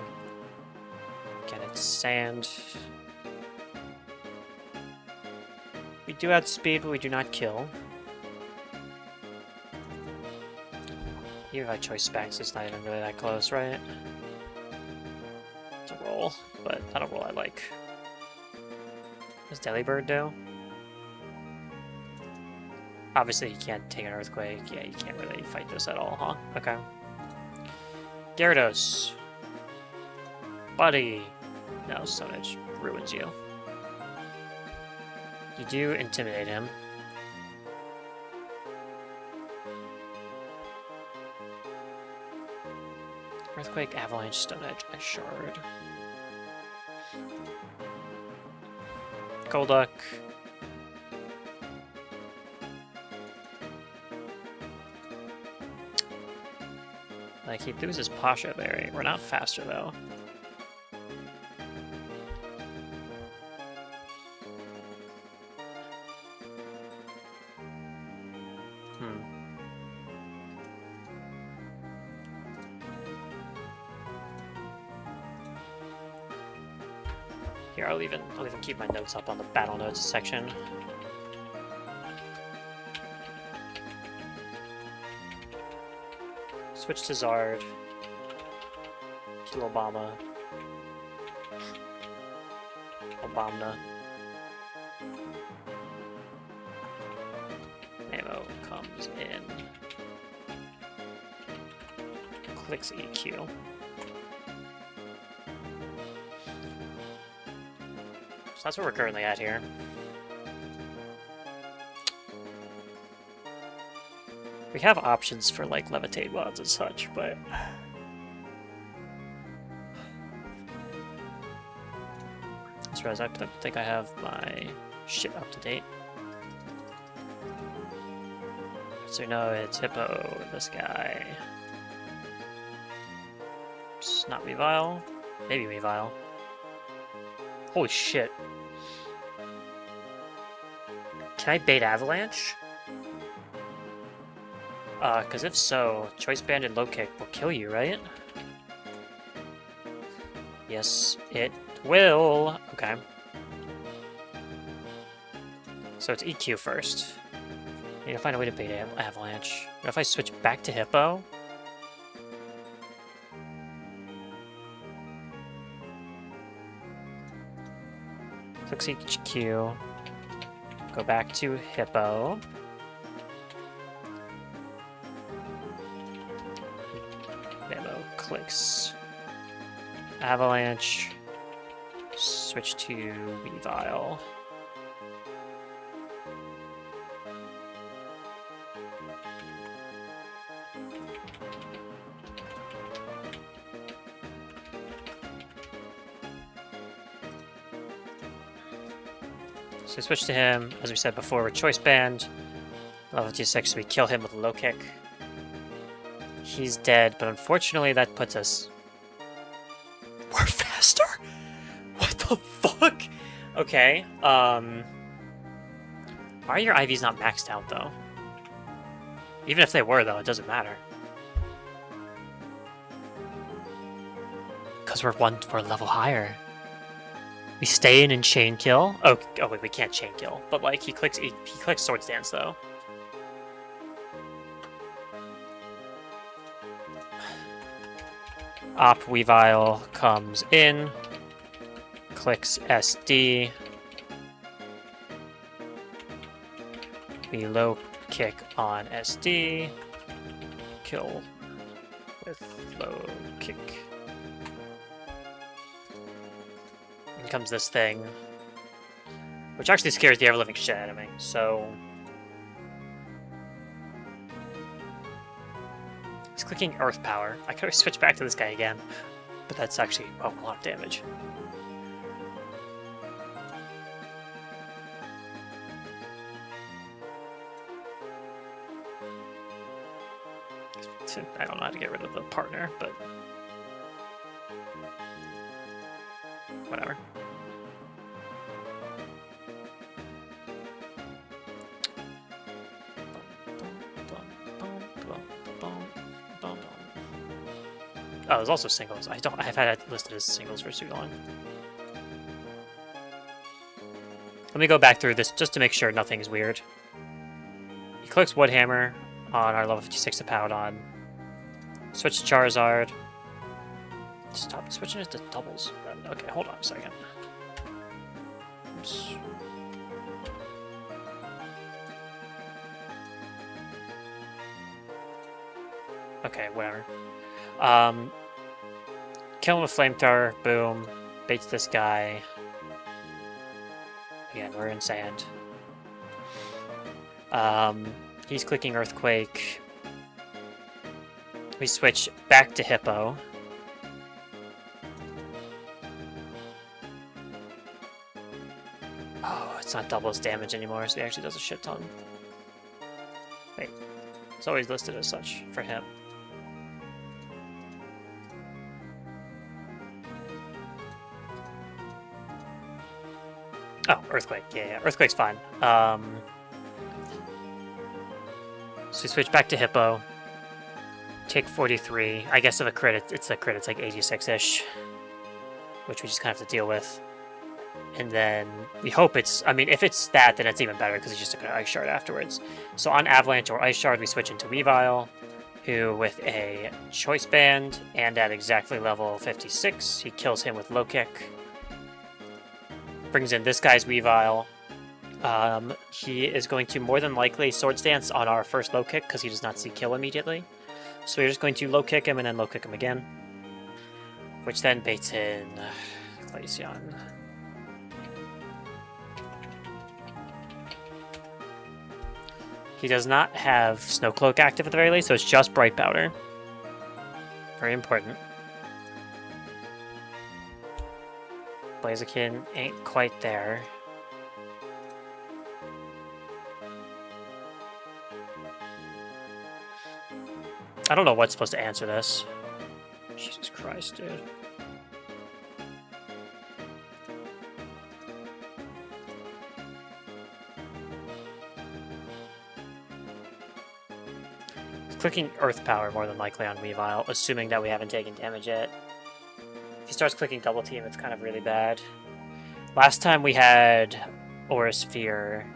Again, it's Sand. We do add speed, but we do not kill. Even if I choice specs, it's not even really that close, right? It's a roll, but not a roll I like. What does Delibird do? Obviously, you can't take an Earthquake. Yeah, you can't really fight this at all, huh? Okay. Gyarados. Buddy. No, Stone Edge ruins you. You do intimidate him. Earthquake, Avalanche, Stone Edge, and Shard. Golduck. Like, he loses Pasha Berry. We're not faster, though. Here, I'll even keep my notes up on the battle notes section. Switch to Zard. Kill Obama. Obama. Ammo comes in. Clicks EQ. So that's what we're currently at here. We have options for like levitate mods and such, but I just realized I don't think I have my shit up to date. So no, it's Hippo, this guy. It's not Revile. Maybe Revile. Holy shit. Can I bait Avalanche? Because if so, Choice Band and Low Kick will kill you, right? Yes, it will. Okay. So it's EQ first. I need to find a way to bait Avalanche. What if I switch back to Hippo? Clicks EQ. Go back to Hippo. Memo clicks. Avalanche. Switch to Revile. So we switch to him, as we said before, with Choice Band. Level 26, we kill him with a low kick. He's dead, but unfortunately that puts us... We're faster? What the fuck? Okay, why are your IVs not maxed out, though? Even if they were, though, it doesn't matter. Because we're a level higher. We stay in and chain kill. Oh wait, we can't chain kill. But like he clicks Swords Dance though. Op Weavile comes in. Clicks SD. We low kick on SD. Kill with low kick. Comes this thing, which actually scares the ever-living shit out of me, so... He's clicking Earth Power. I could always switch back to this guy again, but that's actually, oh, a lot of damage. I don't know how to get rid of the partner, but... whatever. Oh, there's also singles. I've had it listed as singles for too long. Let me go back through this just to make sure nothing's weird. He clicks Woodhammer on our level 56 to Powdon. Switch to Charizard. Stop switching it to doubles. Okay, hold on a second. Oops. Okay, whatever. Kill him with Flamethrower, boom. Baits this guy. Again, we're in sand. He's clicking Earthquake. We switch back to Hippo. Oh, it's not double his damage anymore, so he actually does a shit ton. Wait, it's always listed as such for him. Oh, Earthquake, yeah, Earthquake's fine. So we switch back to Hippo. Take 43. I guess if a crit, it's a crit, it's like 86-ish. Which we just kind of have to deal with. And then we hope it's... I mean, if it's that, then it's even better because he just took an Ice Shard afterwards. So on Avalanche or Ice Shard, we switch into Weavile. who with a choice band and at exactly level 56, he kills him with low kick. Brings in this guy's Weavile. He is going to more than likely Swords Dance on our first low kick because he does not see kill immediately. So we're just going to low kick him and then low kick him again, which then baits in Glaceon. He does not have Snow Cloak active at the very least, so it's just Bright Powder. Very important. Blaziken ain't quite there. I don't know what's supposed to answer this. Jesus Christ, dude. Clicking Earth Power more than likely on Weavile, assuming that we haven't taken damage yet. If he starts clicking Double Team, it's kind of really bad. Last time we had Aura Sphere.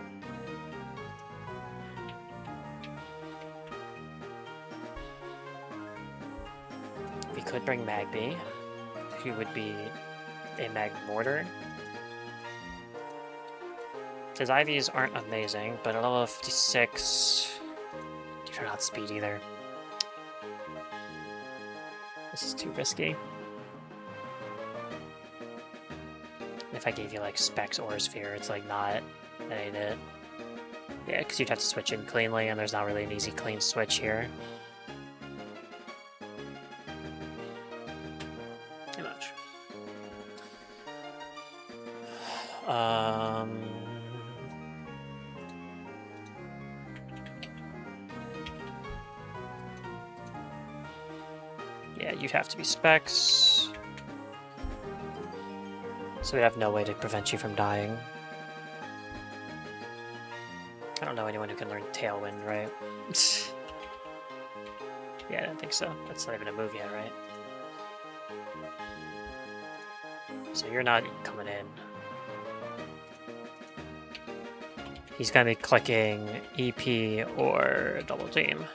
We could bring Magby. He would be a Mag Mortar. His IVs aren't amazing, but at level 56... They're not speed either. This is too risky. If I gave you like Specs or Sphere, it's like not, that ain't it. Yeah, because you'd have to switch in cleanly, and there's not really an easy clean switch here. Too much. Yeah, you'd have to be Specs. So we'd have no way to prevent you from dying. I don't know anyone who can learn Tailwind, right? Yeah, I don't think so. That's not even a move yet, right? So you're not coming in. He's gonna be clicking EP or Double Team.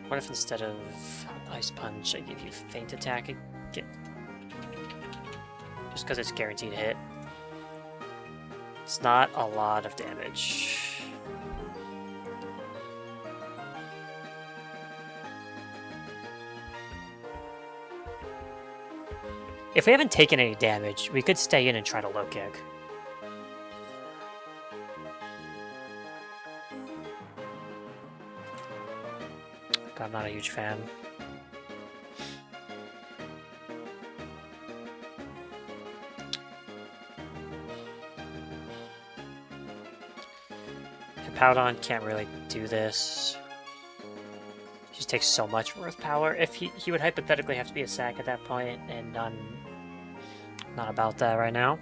What if instead of Ice Punch, I give you Feint Attack again? Just because it's guaranteed hit. It's not a lot of damage. If we haven't taken any damage, we could stay in and try to low kick. I'm not a huge fan. Hippowdon can't really do this. He just takes so much Earth Power. If he would hypothetically have to be a sack at that point, and I'm not about that right now.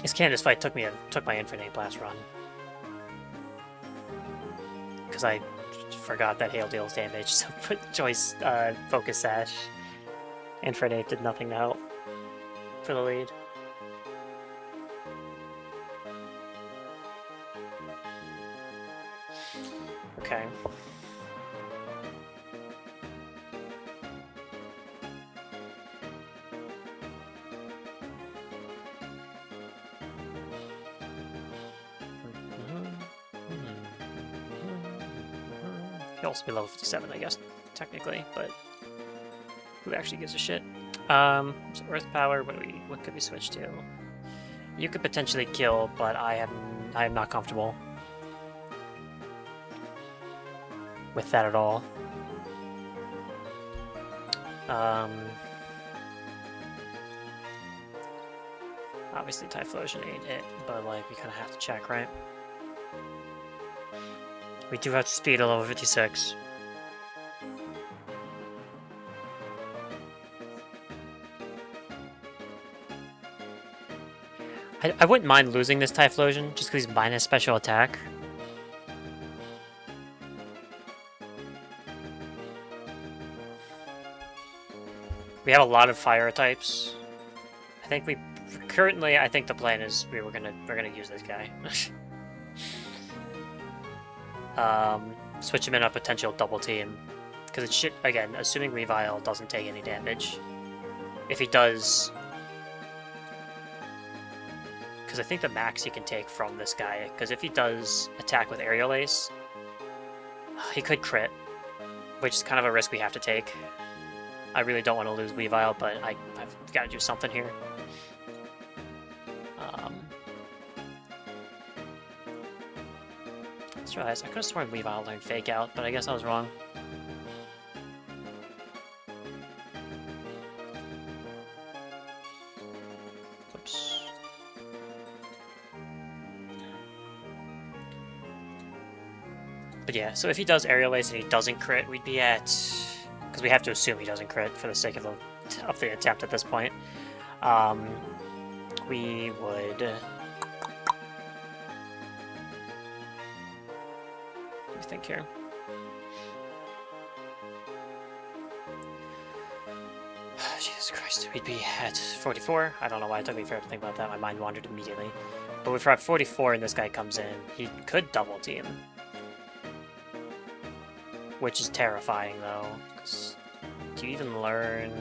This Candace fight took my Infinite Blast run. Because I forgot that Hail deals damage, so put Choice Focus Sash. Infinite did nothing to help for the lead. Okay. He'll also be level 57, I guess, technically, but who actually gives a shit? So Earth Power, what could we switch to? You could potentially kill, but I am not comfortable with that at all. Obviously Typhlosion ain't it, but like we kind of have to check, right? We do have to speed at level 56. I wouldn't mind losing this Typhlosion just because he's minus special attack. We have a lot of fire types. I think currently, I think the plan is we're gonna use this guy. Switch him in a potential double team. Because it should, again, assuming Revile doesn't take any damage. If he does... Because I think the max he can take from this guy, because if he does attack with Aerial Ace, he could crit, which is kind of a risk we have to take. I really don't want to lose Weavile, but I've got to do something here. Let's realize, I could have sworn Weavile learned Fake Out, but I guess I was wrong. Oops. But yeah, so if he does Aerial Ace and he doesn't crit, we'd be at... Because we have to assume he doesn't crit for the sake of the attempt at this point. We would... Let me think here. Jesus Christ, we'd be at 44. I don't know why it took me forever to think about that. My mind wandered immediately. But if we're at 44 and this guy comes in, he could double team. Which is terrifying, though. Cause do you even learn...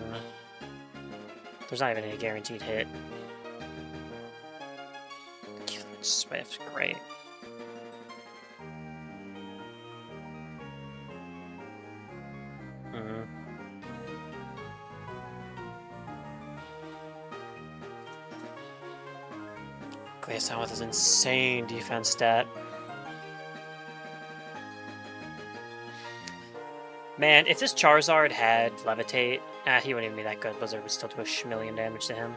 There's not even any guaranteed hit. Swift, great. Glaceon with his insane defense stat. Man, if this Charizard had Levitate, he wouldn't even be that good. Blizzard would still do a million damage to him.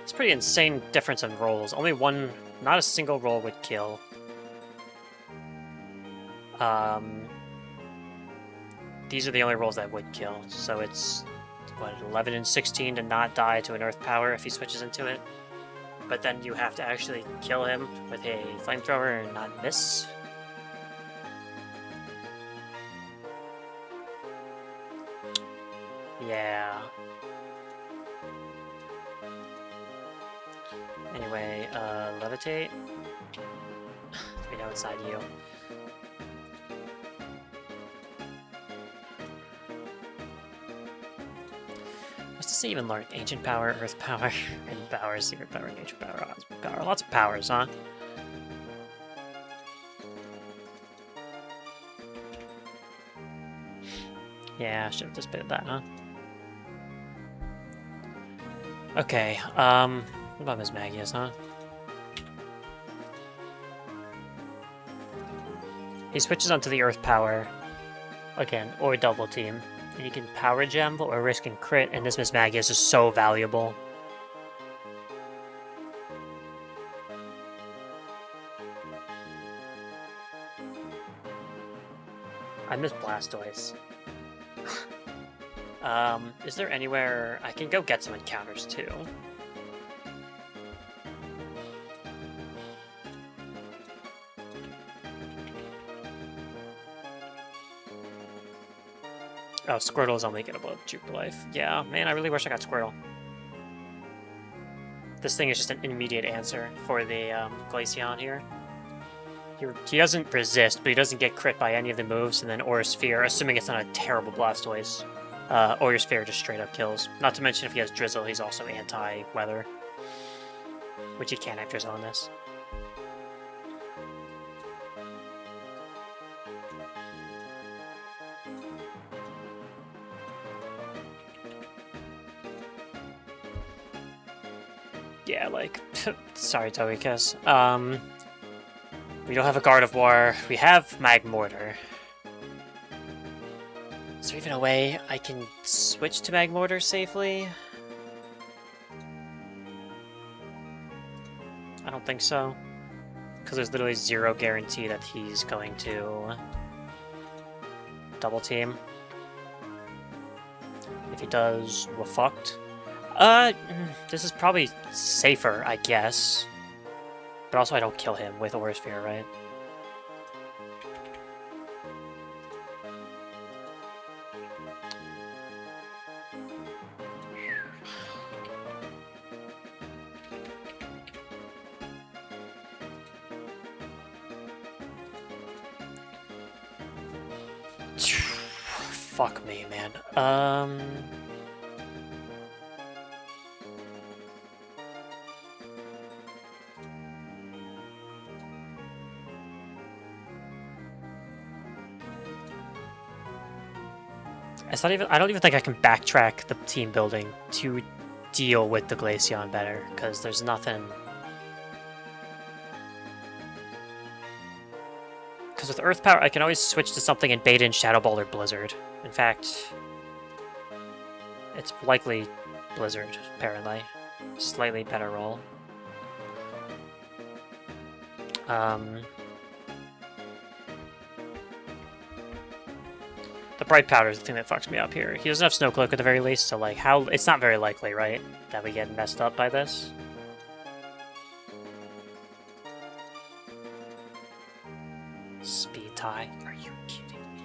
It's pretty insane difference in rolls. Only one, not a single roll would kill. These are the only rolls that would kill. So it's, what, 11 and 16 to not die to an Earth Power if he switches into it. But then you have to actually kill him with a Flamethrower and not miss. Yeah. Anyway, Levitate. We know inside you. What's this even learn? Ancient Power, Earth Power, and Power, Secret Power, Nature Power, Osmond Power. Lots of powers, huh? Yeah, I should have dissipated that, huh? Okay, what about Ms. Magius, huh? He switches onto the Earth Power, again, or Double Team. And you can Power Gem or risk and crit, and this Ms. Magius is so valuable. I miss Blastoise. Is there anywhere... I can go get some encounters, too. Oh, Squirtle is only gettable with Jupe Life. Yeah, man, I really wish I got Squirtle. This thing is just an immediate answer for the Glaceon here. He doesn't resist, but he doesn't get crit by any of the moves, and then Aura Sphere, assuming it's not a terrible Blastoise. Aura Sphere just straight up kills. Not to mention if he has Drizzle, he's also anti-weather. Which he can't have Drizzle on this. Yeah, like, sorry, Togekiss. We don't have a Guard of War. We have Magmortar. Is there even a way I can switch to Magmortar safely? I don't think so. Because there's literally zero guarantee that he's going to double team. If he does, we're fucked. This is probably safer, I guess. But also I don't kill him with Aura Sphere, right? Fuck me, man. It's not even. I don't even think I can backtrack the team building to deal with the Glaceon better, because there's nothing. Because with Earth Power, I can always switch to something in Beta and Shadow Ball or Blizzard. In fact, it's likely Blizzard, apparently. Slightly better roll. The Bright Powder is the thing that fucks me up here. He doesn't have Snow Cloak at the very least, so like, how... It's not very likely, right, that we get messed up by this? Speed tie? Are you kidding me?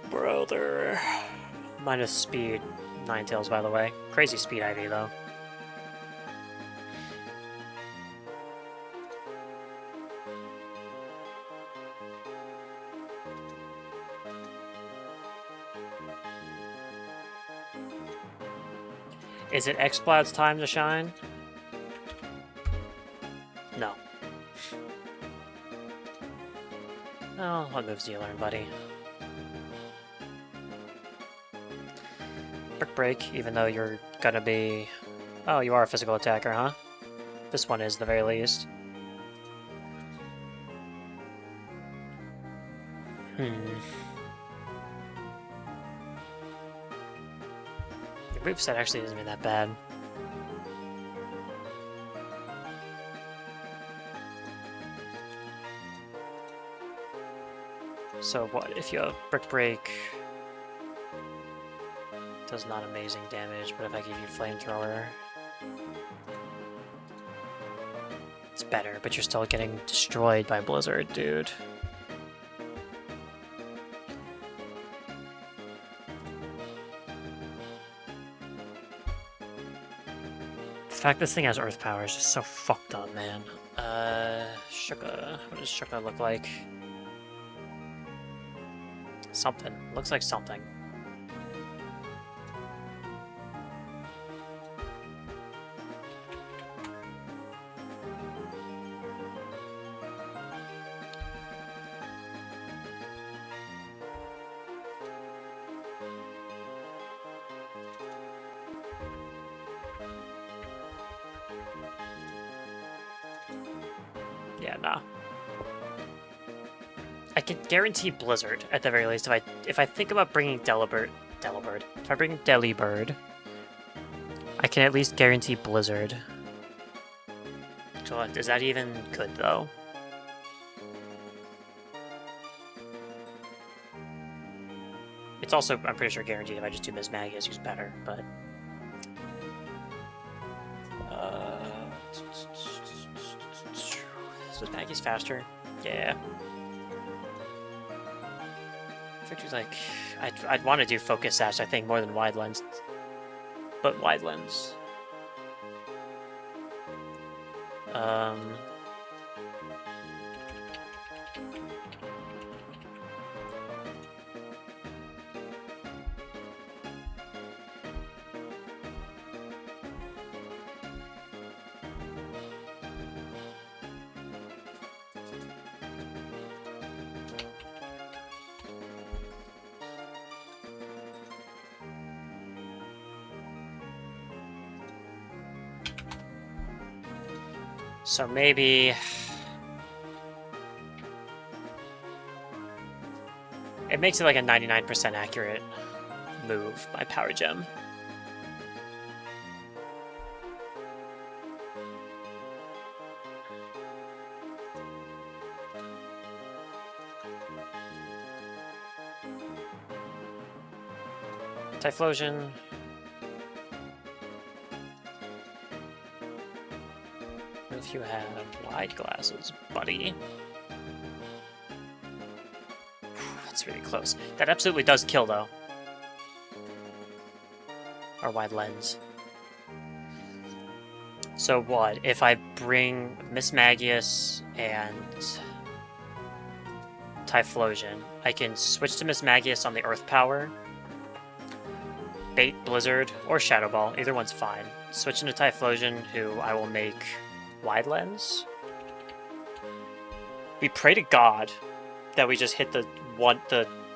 Brother. Minus speed. Ninetales, by the way. Crazy speed IV, though. Is it X-Blad's time to shine? No. Oh, what moves do you learn, buddy? Brick Break, even though you're gonna be... Oh, you are a physical attacker, huh? This one is, the very least. Your moveset actually isn't even that bad. So what, if you have Brick Break... Does not amazing damage, but if I give you Flamethrower... It's better, but you're still getting destroyed by Blizzard, dude. The fact this thing has Earth Power is just so fucked up, man. Shuka. What does Shuka look like? Something. Looks like something. Yeah, nah. I can guarantee Blizzard at the very least. If I think about bringing Delibird, if I bring Delibird, I can at least guarantee Blizzard. So is that even good though? It's also, I'm pretty sure, guaranteed if I just do Miss Magius, use better, but so Maggie's faster. Yeah. Victory's like, I'd want to do Focus Sash, I think, more than Wide Lens. But Wide Lens. So maybe... It makes it like a 99% accurate move, my Power Gem. Typhlosion. If you have wide glasses, buddy. That's really close. That absolutely does kill, though. Or wide lens. So what? If I bring Miss Magius and Typhlosion, I can switch to Miss Magius on the Earth Power, bait Blizzard, or Shadow Ball. Either one's fine. Switch into Typhlosion, who I will make wide lens. We pray to God that we just hit the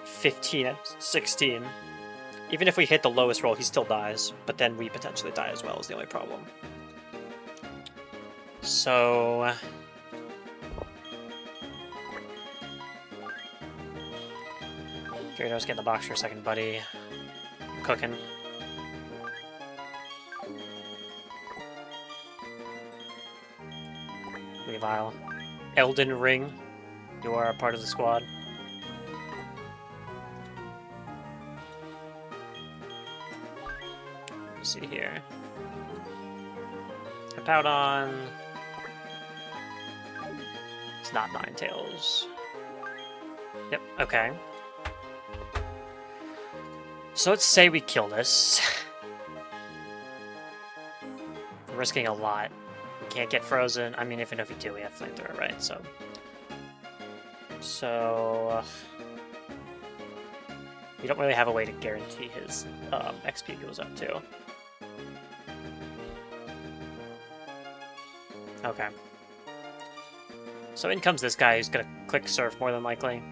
15, 16. Even if we hit the lowest roll, he still dies, but then we potentially die as well is the only problem. So... Gyarados, get in the box for a second, buddy. I'm cooking. Weavile. Elden Ring. You are a part of the squad. Let's see here. Hippowdon. It's not Ninetales. Yep, okay. So let's say we kill this. We're risking a lot. We can't get frozen. I mean, even if we do, we have flamethrower, right? So... we don't really have a way to guarantee his XP goes up, too. Okay. So in comes this guy who's gonna click Surf, more than likely.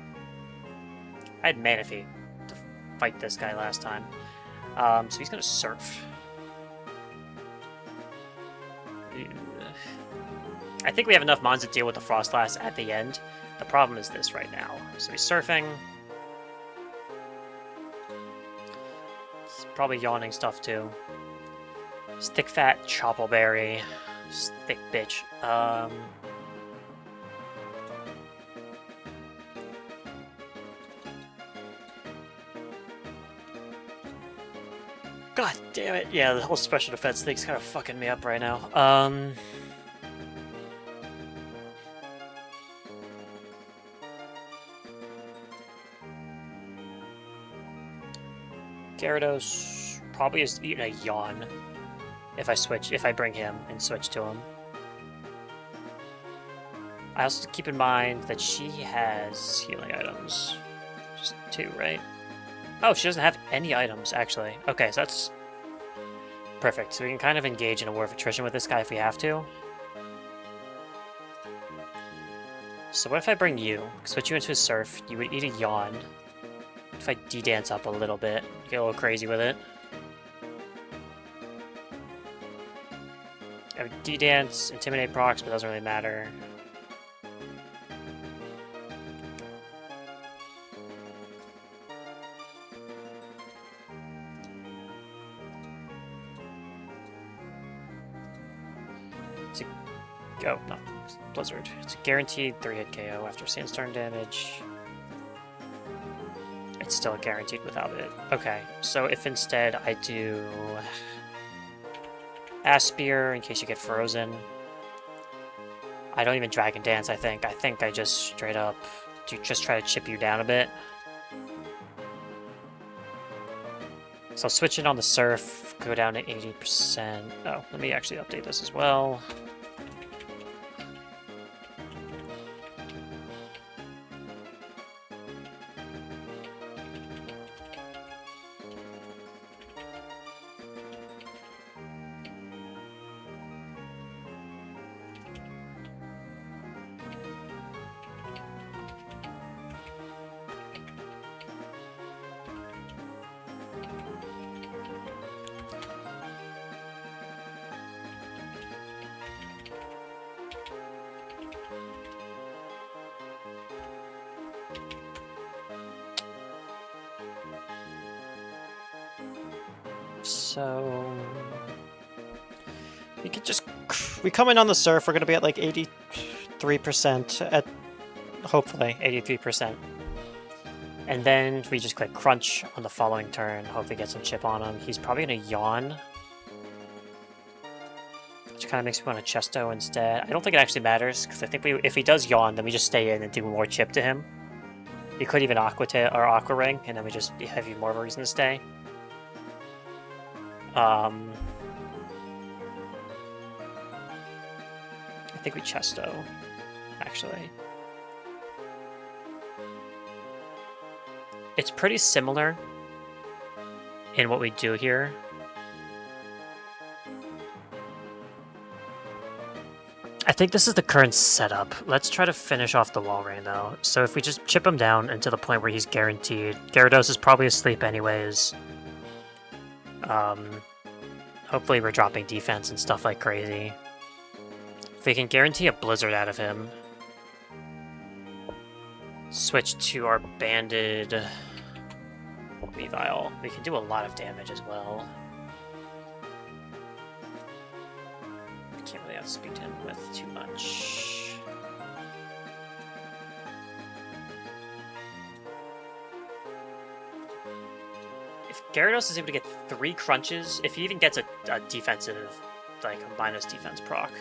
I had Manaphy to fight this guy last time. So he's gonna Surf. I think we have enough mons to deal with the Frostlass at the end. The problem is this right now. So he's Surfing. He's probably yawning stuff too. Stick Fat, Choppleberry. Thick bitch. God damn it. Yeah, the whole special defense thing's kind of fucking me up right now. Gyarados probably is eating a yawn if I bring him and switch to him. I also keep in mind that she has healing items. Just 2, right? Oh, she doesn't have any items, actually. Okay, so that's perfect. So we can kind of engage in a war of attrition with this guy if we have to. So what if I bring you? Switch you into a Surf. You would eat a yawn. If I D-dance up a little bit, get a little crazy with it. I would D-dance, Intimidate procs, but it doesn't really matter. Oh, no, Blizzard. It's a guaranteed 3-hit KO after Sandstorm damage. It's still guaranteed without it. Okay, so if instead I do Aspire in case you get frozen. I don't even Dragon Dance, I think. I think I just straight up just try to chip you down a bit. So switch it on the Surf, go down to 80%. Oh, let me actually update this as well. So we could just we come in on the Surf. We're gonna be at like 83% at hopefully 83%. And then we just click Crunch on the following turn, hopefully get some chip on him. He's probably going to yawn, which kind of makes me want to Chesto instead. I don't think it actually matters, because I think if he does yawn, then we just stay in and do more chip to him. We could even Aqua Tail or Aqua Ring, and then we just have even more of a reason to stay. I think we Chesto, actually. It's pretty similar in what we do here. I think this is the current setup. Let's try to finish off the Walrein, though. So if we just chip him down until the point where he's guaranteed. Gyarados is probably asleep anyways. Hopefully we're dropping defense and stuff like crazy. If we can guarantee a Blizzard out of him. Switch to our banded Weavile. We can do a lot of damage as well. I can't really outspeed him with too much. If Gyarados is able to get 3 crunches, if he even gets a defensive, like a minus defense proc,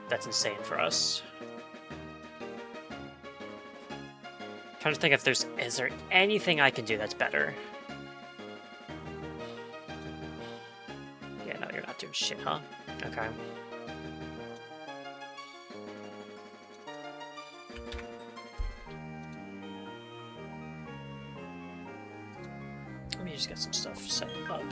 that's insane for us. Trying to think if is there anything I can do that's better? Yeah, no, you're not doing shit, huh? Okay. Let me just get some stuff set up.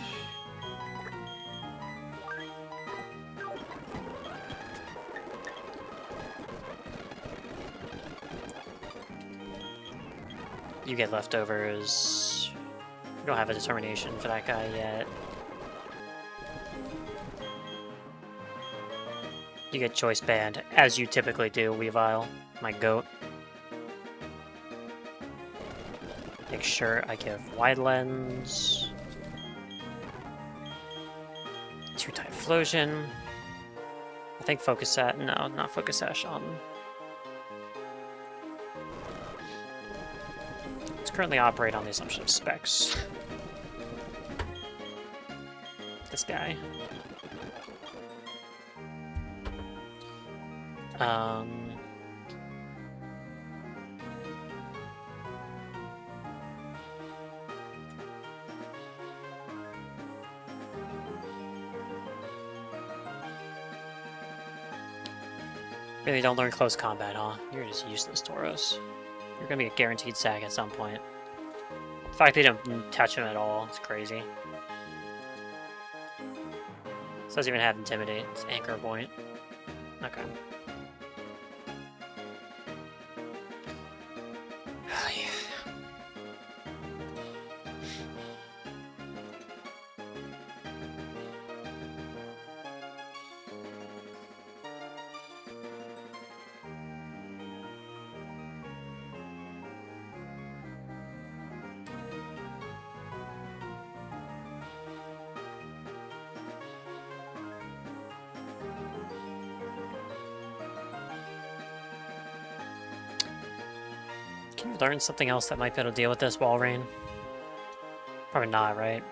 You get leftovers. We don't have a determination for that guy yet. You get choice band, as you typically do, Weavile, my goat. Make sure I give wide lens. 2-type Typhlosion. I think Focus Sash. No, not Focus Sash on. Currently operate on the assumption of specs. This guy. Really don't learn close combat, huh? You're just useless, Tauros. You're gonna be a guaranteed sag at some point. The fact they don't touch him at all, it's crazy. This doesn't even have Intimidate, it's Anchor Point. Okay. Oh, yeah. Can you learn something else that might be able to deal with this Walrein? Probably not, right?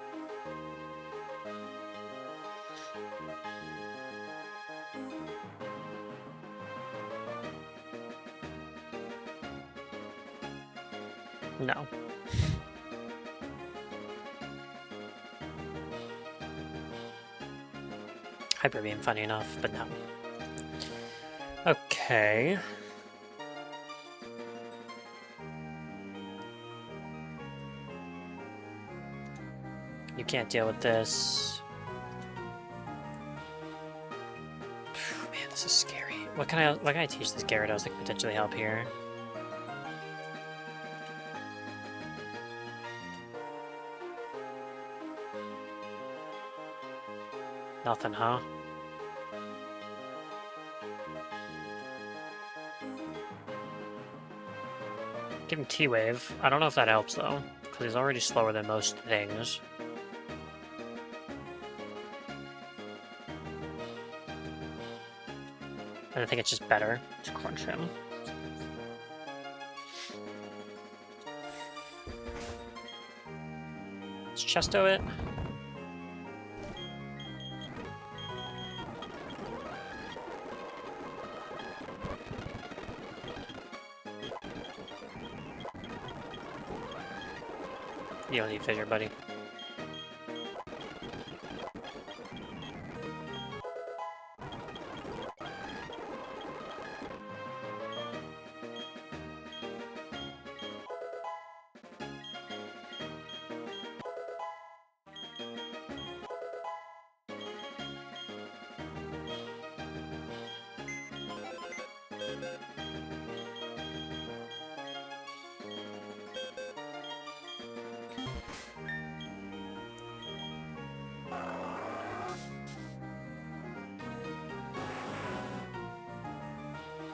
No. Hyper Beam, funny enough, but no. Okay. You can't deal with this. Man, this is scary. What can I teach this Gyarados that could potentially help here? Nothing, huh? Give him T-Wave. I don't know if that helps, though, because he's already slower than most things. And I think it's just better to crunch him. Let's Chesto it. You don't need fissure, buddy.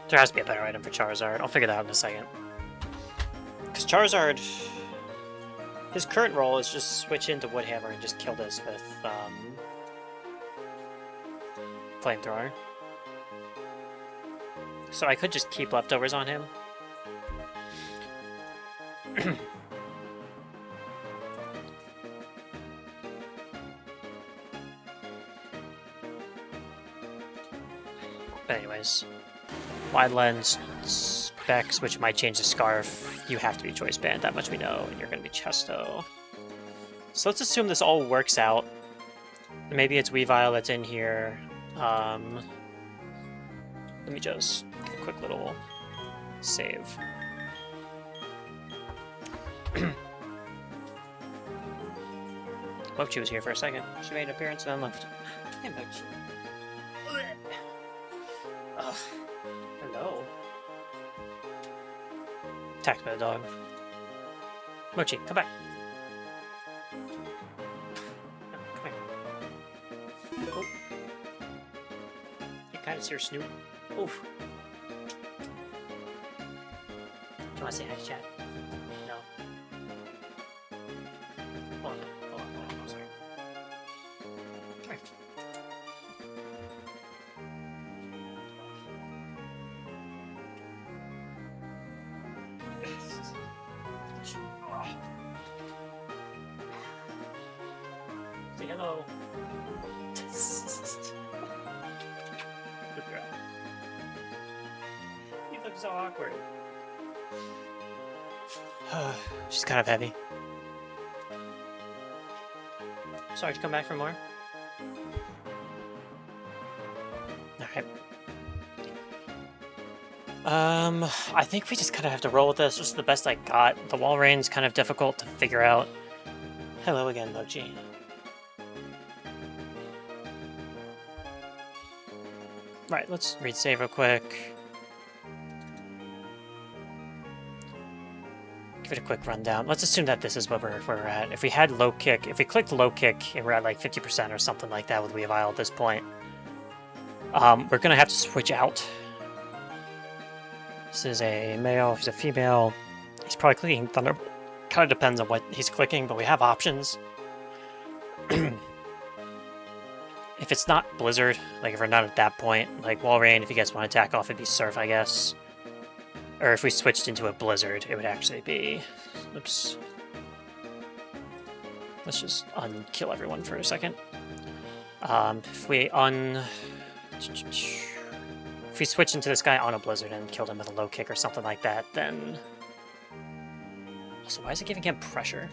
There has to be a better item for Charizard. I'll figure that out in a second. Because Charizard, his current role is just switch into Woodhammer and just kill this with Flamethrower. So I could just keep leftovers on him. But anyways, wide lens specs, which might change the scarf. You have to be choice band, that much we know, and you're going to be Chesto. So let's assume this all works out. Maybe it's Weavile that's in here. Let me just give a quick little save. Mochi was here for a second. She made an appearance and then left. Hey, Mochi. Ugh. Hello. Attacked by the dog. Mochi, come back. No, come here. Oh. You kind of see her snoot. Oof. Do you want to say hi to chat? No. Hold on, hold on, hold on. Oh, sorry. Come here. Say hello. Good girl. You look so awkward. She's kind of heavy. Sorry to come back for more. Alright. I think we just kind of have to roll with this. This is the best I got. The wall rain's kind of difficult to figure out. Hello again, Mochi. Right, let's read save real quick. Give it a quick rundown. Let's assume that this is where we're at. If we had low kick, if we clicked low kick and we're at like 50% or something like that with Weavile at this point, we're gonna have to switch out. This is a male, he's a female. He's probably clicking Thunder. Kind of depends on what he's clicking, but we have options. If it's not Blizzard, like if we're not at that point, like Wall Rain, if you guys want to attack off, it'd be Surf, I guess. Or if we switched into a Blizzard, it would actually be... Oops. Let's just unkill everyone for a second. If we If we switch into this guy on a Blizzard and killed him with a low kick or something like that, then... So why is it giving him pressure?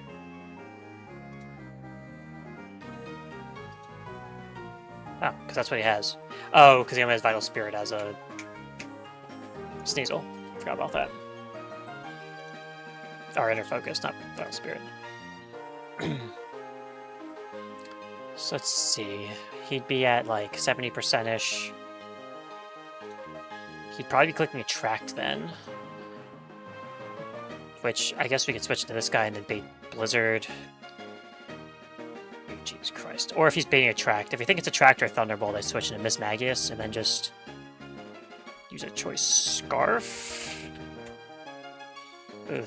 Oh, because that's what he has. Oh, because he only has Vital Spirit as a Sneasel. Forgot about that. Or Inner Focus, not Vital Spirit. So let's see. He'd be at like 70%-ish. He'd probably be clicking Attract then. Which, I guess we could switch to this guy and then bait Blizzard. Oh, Jesus Christ. Or if he's baiting Attract. If you think it's Attract or Thunderbolt, I switch into Miss Magius and then just use a choice Scarf. Ugh.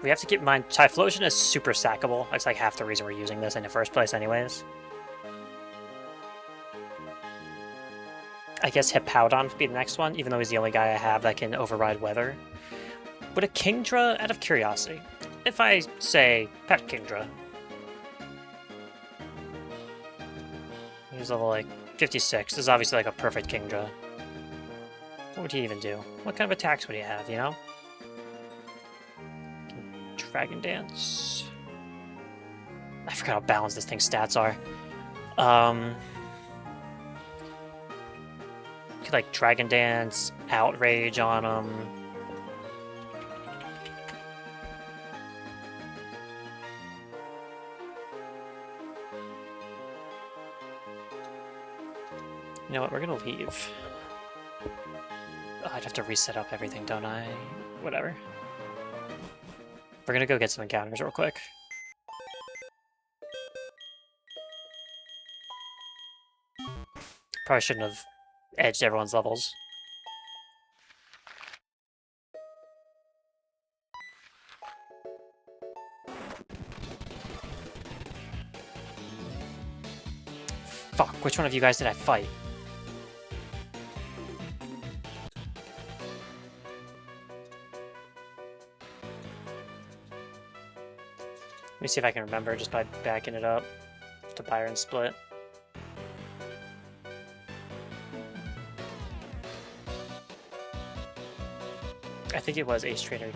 We have to keep in mind, Typhlosion is super stackable. That's like half the reason we're using this in the first place anyways. I guess Hippowdon would be the next one, even though he's the only guy I have that can override weather. Would a Kingdra, out of curiosity, if I say Pet Kingdra, he's level like 56, this is obviously like a perfect Kingdra. What would he even do? What kind of attacks would he have, you know? Dragon Dance. I forgot how balanced this thing's stats are. Could like Dragon Dance, Outrage on him. You know what, we're gonna leave. Oh, I'd have to reset up everything, don't I? Whatever. We're gonna go get some encounters real quick. Probably shouldn't have edged everyone's levels. Fuck, which one of you guys did I fight? Let me see if I can remember just by backing it up to Byron Split. I think it was Ace Trainer.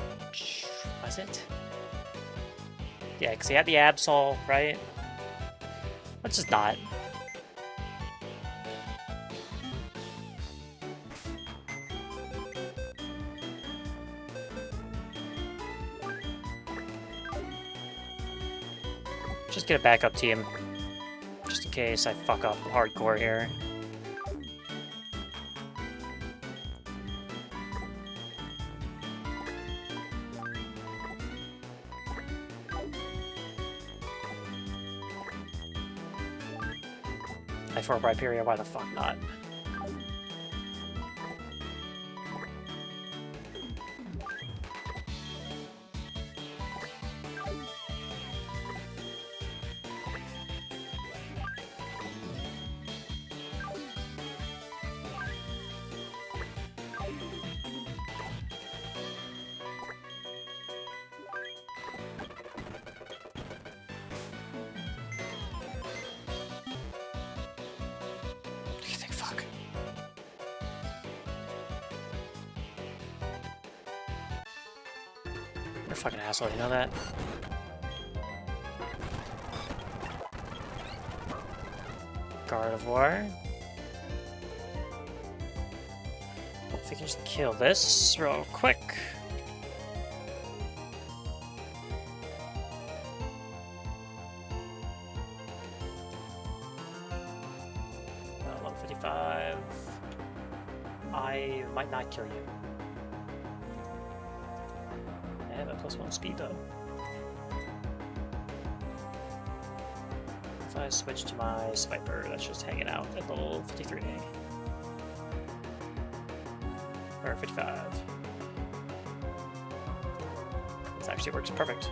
Was it? Yeah, because he had the Absol, right? Let's just not. Just get a backup team. Just in case I fuck up hardcore here. For Rhyperia, why the fuck not? You're a fucking asshole, you know that? Gardevoir. I think I just kill this real quick. Level 55. I might not kill you. I have a +1 speed though. If I switch to my Swiper, that's just hanging out at level 53. Or 55. This actually works perfect.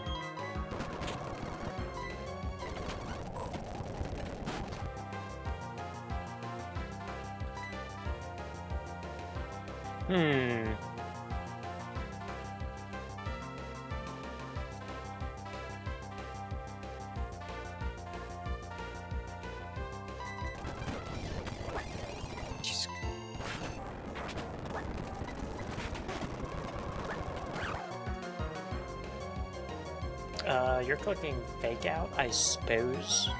You're clicking Fake Out, I suppose.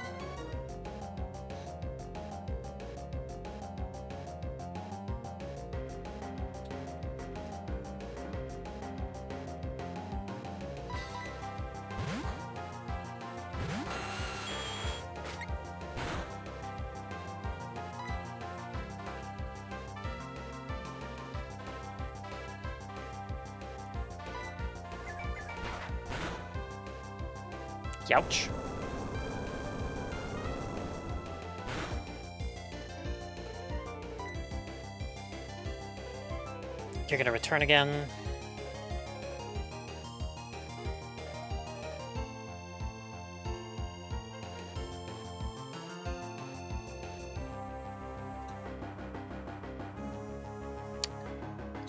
Youch. You're gonna return again.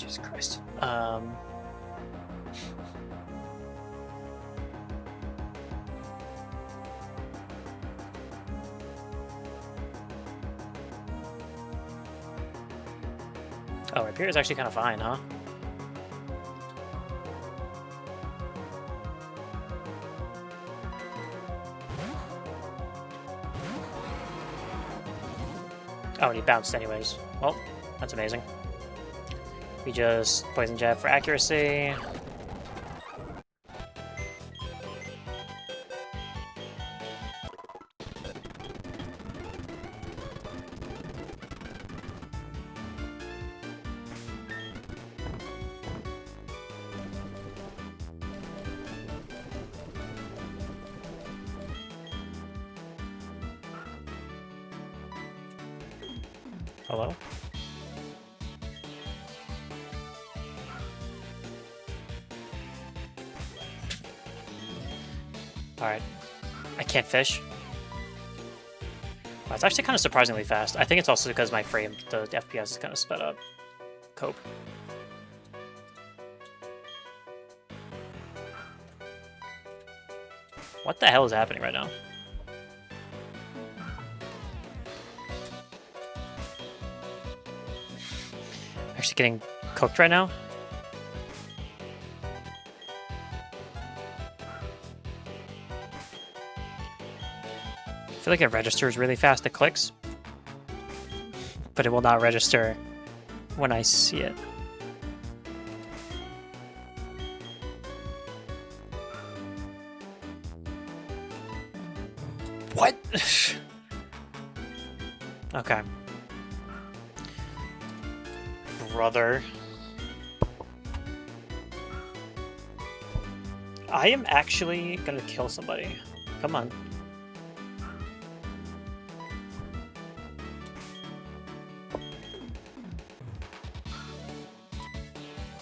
Jesus Christ. Oh, Rapier is actually kind of fine, huh? Oh, and he bounced anyways. Well, that's amazing. We just Poison Jab for accuracy. Hello? Alright. I can't fish. Wow, it's actually kind of surprisingly fast. I think it's also because my frame, the FPS is kind of sped up. Cope. What the hell is happening right now? Actually getting cooked right now? I feel like it registers really fast, it clicks. But it will not register when I see it. What? Okay. Brother. I am actually gonna kill somebody. Come on.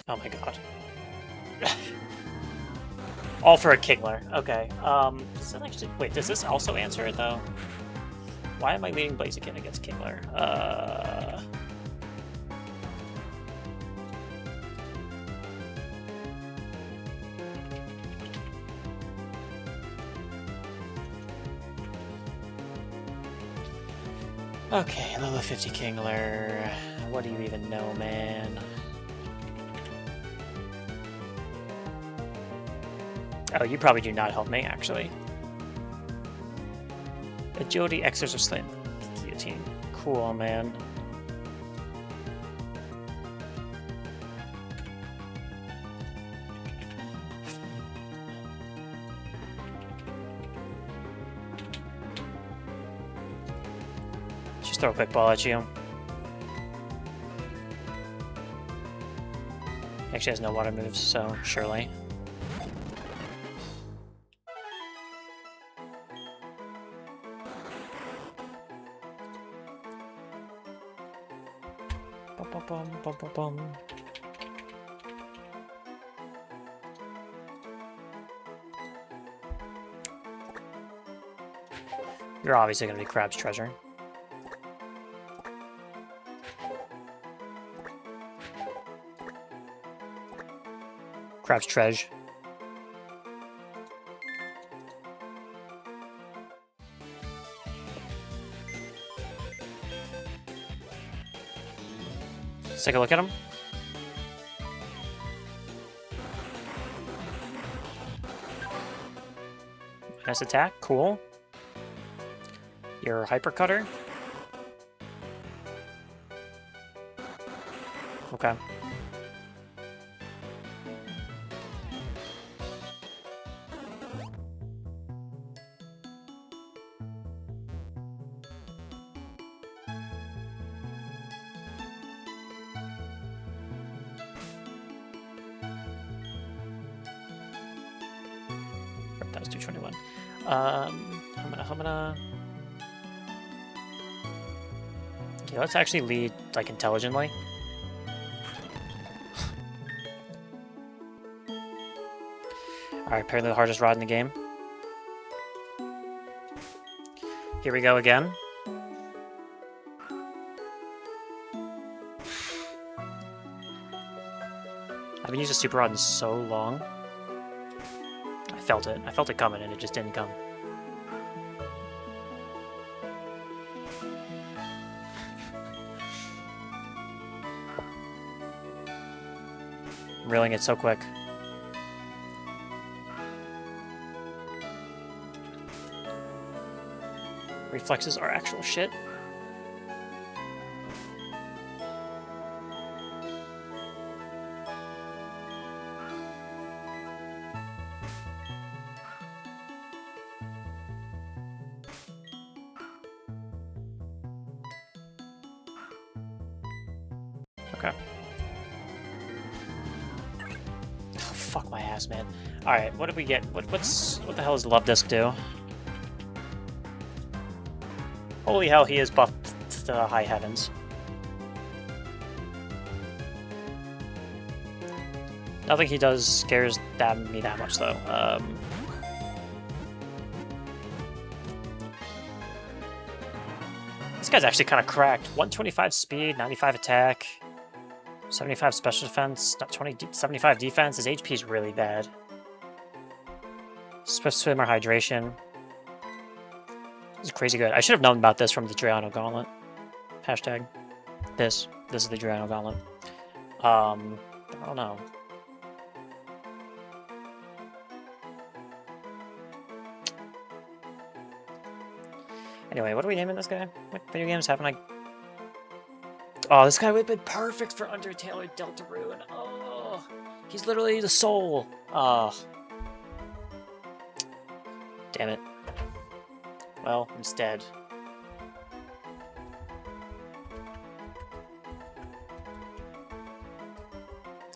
Oh my god. All for a Kingler. Okay. Does that actually... Wait, does this also answer it, though? Why am I leading Blaziken against Kingler? Okay, level 50 Kingler. What do you even know, man? Oh, you probably do not help me, actually. Agility, Xers, or Slam. Guillotine. Cool, man. Just throw a quick ball at you. He actually has no water moves, so surely. Bum, bum, bum, bum. You're obviously going to be Crab's treasure. Crab's treasure. Let's take a look at him. Nice attack, cool. Your hyper cutter. Okay. That was 221. I'm gonna... Okay, let's actually lead, like, intelligently. Alright, apparently the hardest rod in the game. Here we go again. I haven't used a super rod in so long. I felt it. I felt it coming, and it just didn't come. I'm reeling it so quick. Reflexes are actual shit. Okay. Oh, fuck my ass, man. Alright, what did we get? What the hell does Love Disc do? Holy hell, he is buffed to the high heavens. Nothing he does scares me that much, though. This guy's actually kind of cracked. 125 speed, 95 attack, 75 special defense, 75 defense. His HP is really bad. Swift swimmer hydration. This is crazy good. I should have known about this from the Driano Gauntlet. Hashtag. This is the Driano Gauntlet. I don't know. Anyway, what are we naming this guy? What video games haven't I... Oh, this guy would have been perfect for Undertale or Deltarune. Oh, he's literally the soul. Oh. Damn it. Well, instead.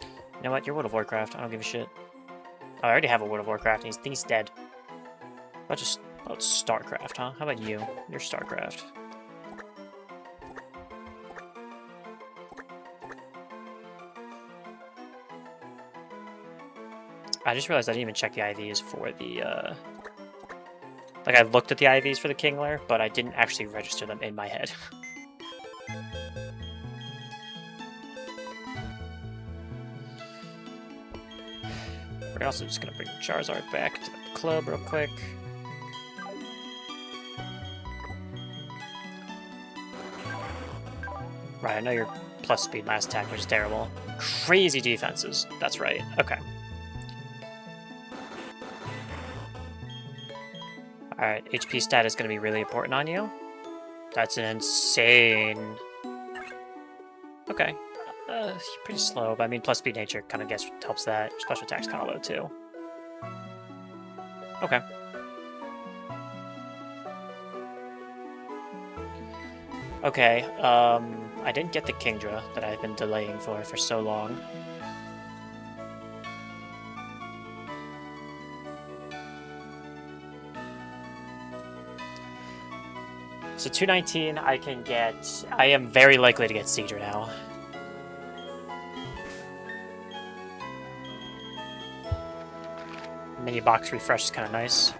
You know what? You're World of Warcraft. I don't give a shit. Oh, I already have a World of Warcraft, and he's dead. How about StarCraft, huh? How about you? You're StarCraft. I just realized I didn't even check the IVs for the, Like, I looked at the IVs for the Kingler, but I didn't actually register them in my head. We're also just gonna bring Charizard back to the club real quick. Right, I know your plus speed last attack was terrible. Crazy defenses. That's right. Okay. Alright, HP stat is going to be really important on you. That's an insane... Okay. You're pretty slow, but I mean, plus speed nature kind of helps that. Your special attack's kind of low, too. Okay. Okay, I didn't get the Kingdra that I've been delaying for so long. So 219, I can get... I am very likely to get Seedra now. Mini box refresh is kind of nice.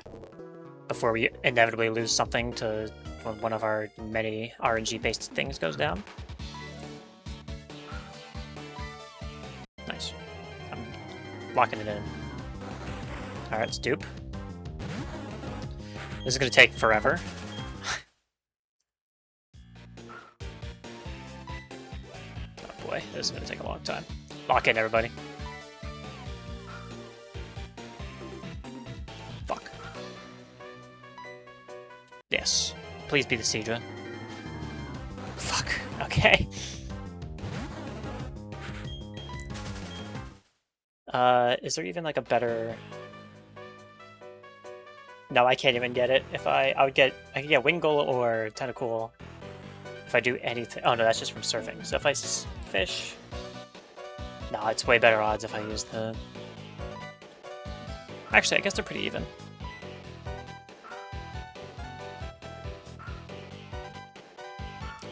Before we inevitably lose something to when one of our many RNG-based things goes down. Nice. I'm locking it in. Alright, let's dupe. This is going to take forever. Oh boy, this is going to take a long time. Lock in, everybody. Fuck. Yes. Please be the Seedra. Fuck. Okay. Is there even like a better... No, I can't even get it. If I could get Wingull or Tentacool if I do anything. Oh no, that's just from surfing. So if I fish... No, it's way better odds if I use the... Actually, I guess they're pretty even.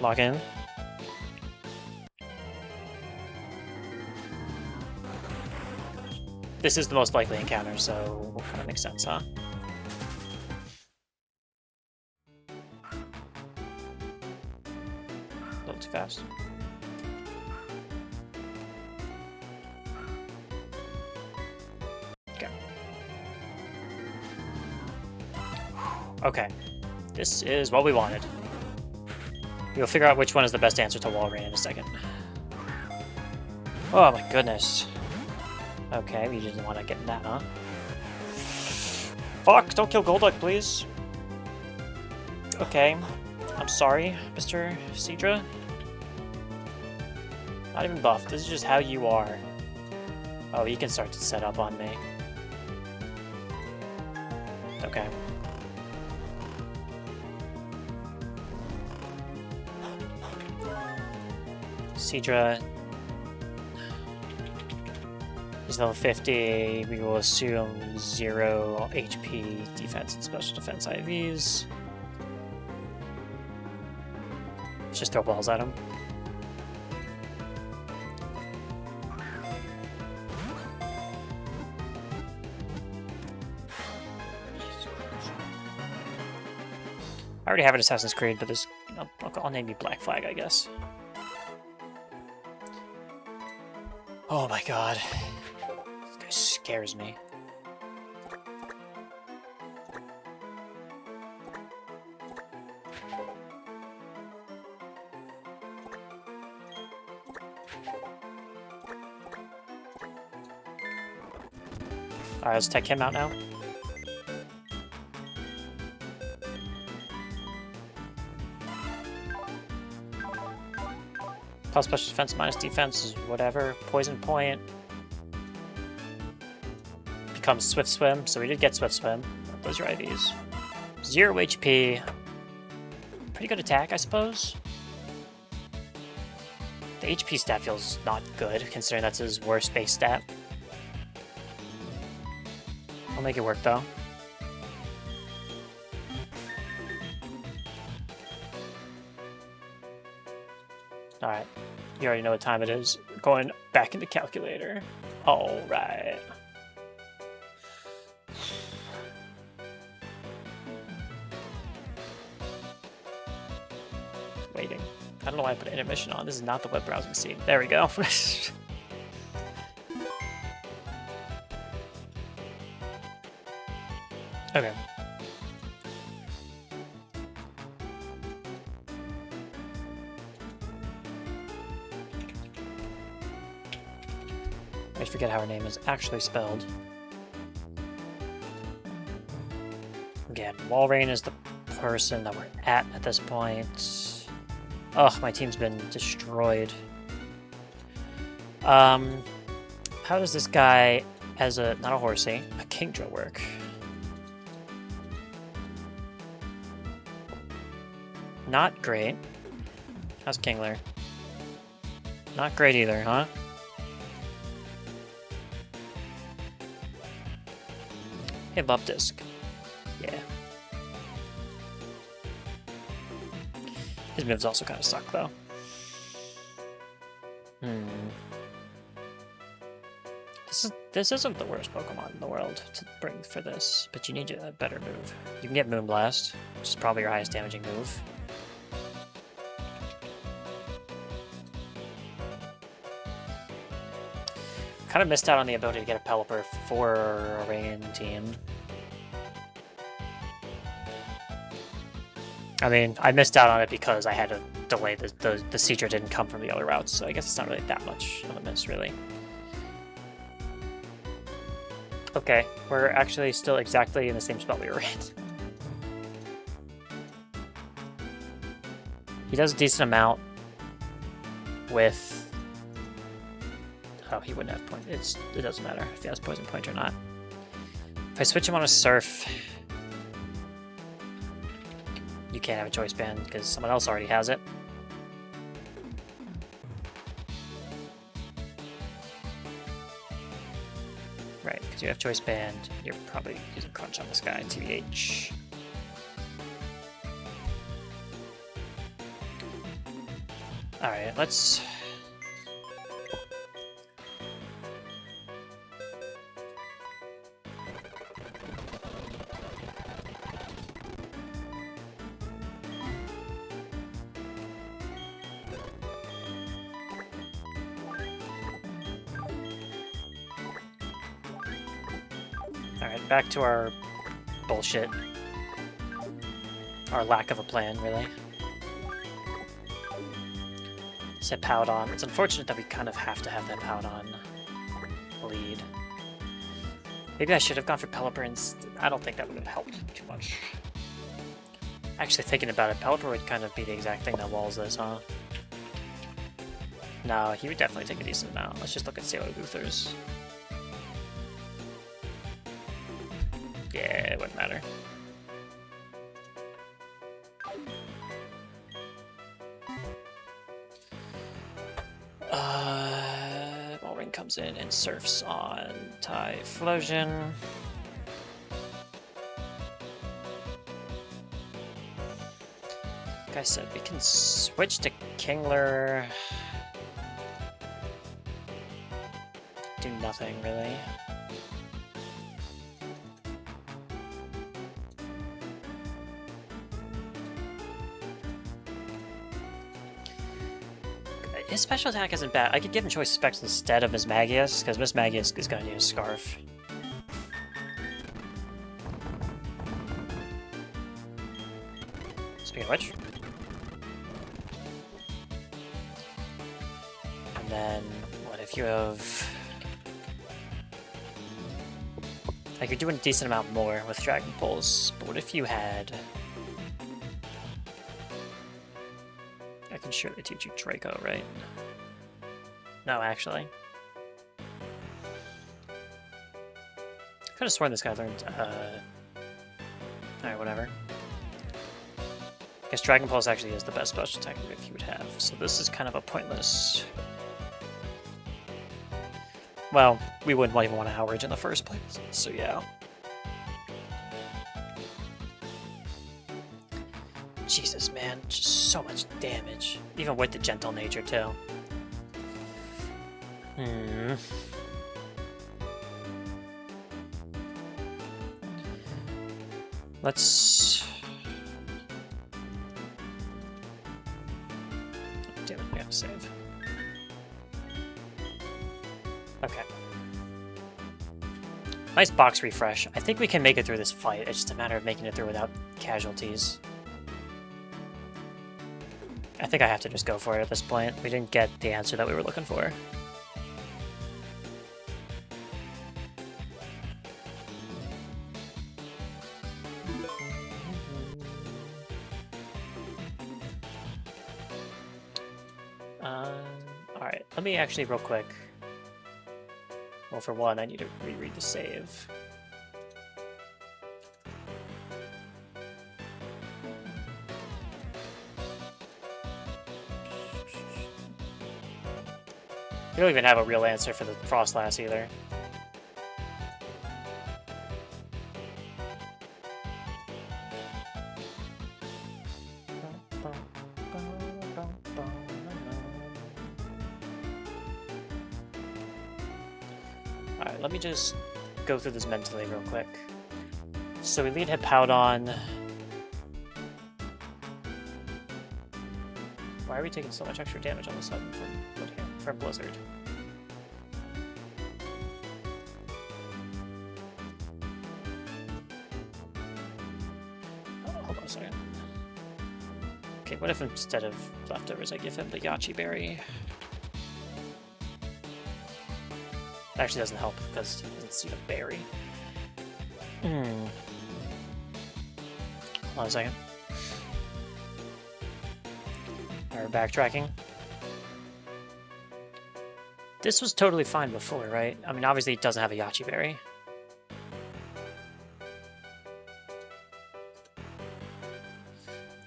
Log in. This is the most likely encounter, so kind of makes sense, huh? A little too fast. Okay. This is what we wanted. We'll figure out which one is the best answer to Wall Rain in a second. Oh my goodness. Okay, we didn't want to get that, huh? Fuck! Don't kill Golduck, please! Okay. I'm sorry, Mr. Seadra. Not even buffed. This is just how you are. Oh, he can start to set up on me. Okay. Seadra is level 50. We will assume 0 HP defense and special defense IVs. Just throw balls at him. I already have an Assassin's Creed, but this I'll name you Black Flag, I guess. Oh my god. This guy scares me. Alright, let's take him out now. Plus special defense minus defense is whatever. Poison point becomes Swift Swim, so we did get Swift Swim. Those are IVs. 0 HP. Pretty good attack, I suppose. The HP stat feels not good, considering that's his worst base stat. I'll make it work, though. Alright, you already know what time it is. Going back into calculator. Alright. Waiting. I don't know why I put intermission on. This is not the web browsing scene. There we go. Okay. I forget how her name is actually spelled. Again, Walrein is the person that we're at this point. Ugh, my team's been destroyed. How does this guy, as a, not a horsey, a Kingdra work? Not great. How's Kingler? Not great either, huh? Hey, Buff Disc. Yeah. His moves also kind of suck, though. This isn't the worst Pokemon in the world to bring for this, but you need a better move. You can get Moonblast, which is probably your highest damaging move. Kind of missed out on the ability to get a Pelipper for a Rain team. I mean, I missed out on it because I had to delay the Seadra didn't come from the other routes, so I guess it's not really that much of a miss, really. Okay, we're actually still exactly in the same spot we were in. He does a decent amount with... Oh, he wouldn't have point. It doesn't matter if he has Poison Point or not. If I switch him on a Surf, you can't have a Choice Band because someone else already has it. Right, because you have Choice Band, you're probably using Crunch on this guy, TBH. Alright, let's... Alright, back to our bullshit. Our lack of a plan, really. Set Powdon. It's unfortunate that we kind of have to have that Powdon lead. Maybe I should have gone for Pelipper instead. I don't think that would have helped too much. Actually, thinking about it, Pelipper would kind of be the exact thing that walls this, huh? No, he would definitely take a decent amount. Let's just look at Sailor Luthers. Yeah, it wouldn't matter. Ballring comes in and surfs on Typhlosion. Like I said, we can switch to Kingler. Do nothing, really. His special attack isn't bad. I could give him Choice Specs instead of Miss Magius, because Miss Magius is going to need a Scarf. Speaking of which. And then, what if you have... Like, you're doing a decent amount more with Dragon Pulse, but what if you had... I can surely teach you Draco, right? No, actually. I could have sworn this guy learned, Alright, whatever. I guess Dragon Pulse actually is the best special attack move you would have, so this is kind of a pointless... Well, we wouldn't even want to outrage in the first place, so yeah. Jesus, man, just so much damage. Even with the gentle nature, too. Let's... Damn it, we have to save. Okay. Nice box refresh. I think we can make it through this fight. It's just a matter of making it through without casualties. I think I have to just go for it at this point. We didn't get the answer that we were looking for. Alright, let me actually real quick. Well, for one, I need to reread the save. We don't even have a real answer for the Frostlass either. Alright, let me just go through this mentally real quick. So we lead Hippowdon. Why are we taking so much extra damage all of a sudden from Blizzard? Oh, hold on a second. Okay, what if instead of leftovers I give him the Yachi Berry? That actually doesn't help because he doesn't see the berry. Hold on a second. Alright, backtracking. This was totally fine before, right? I mean, obviously it doesn't have a Yachi Berry.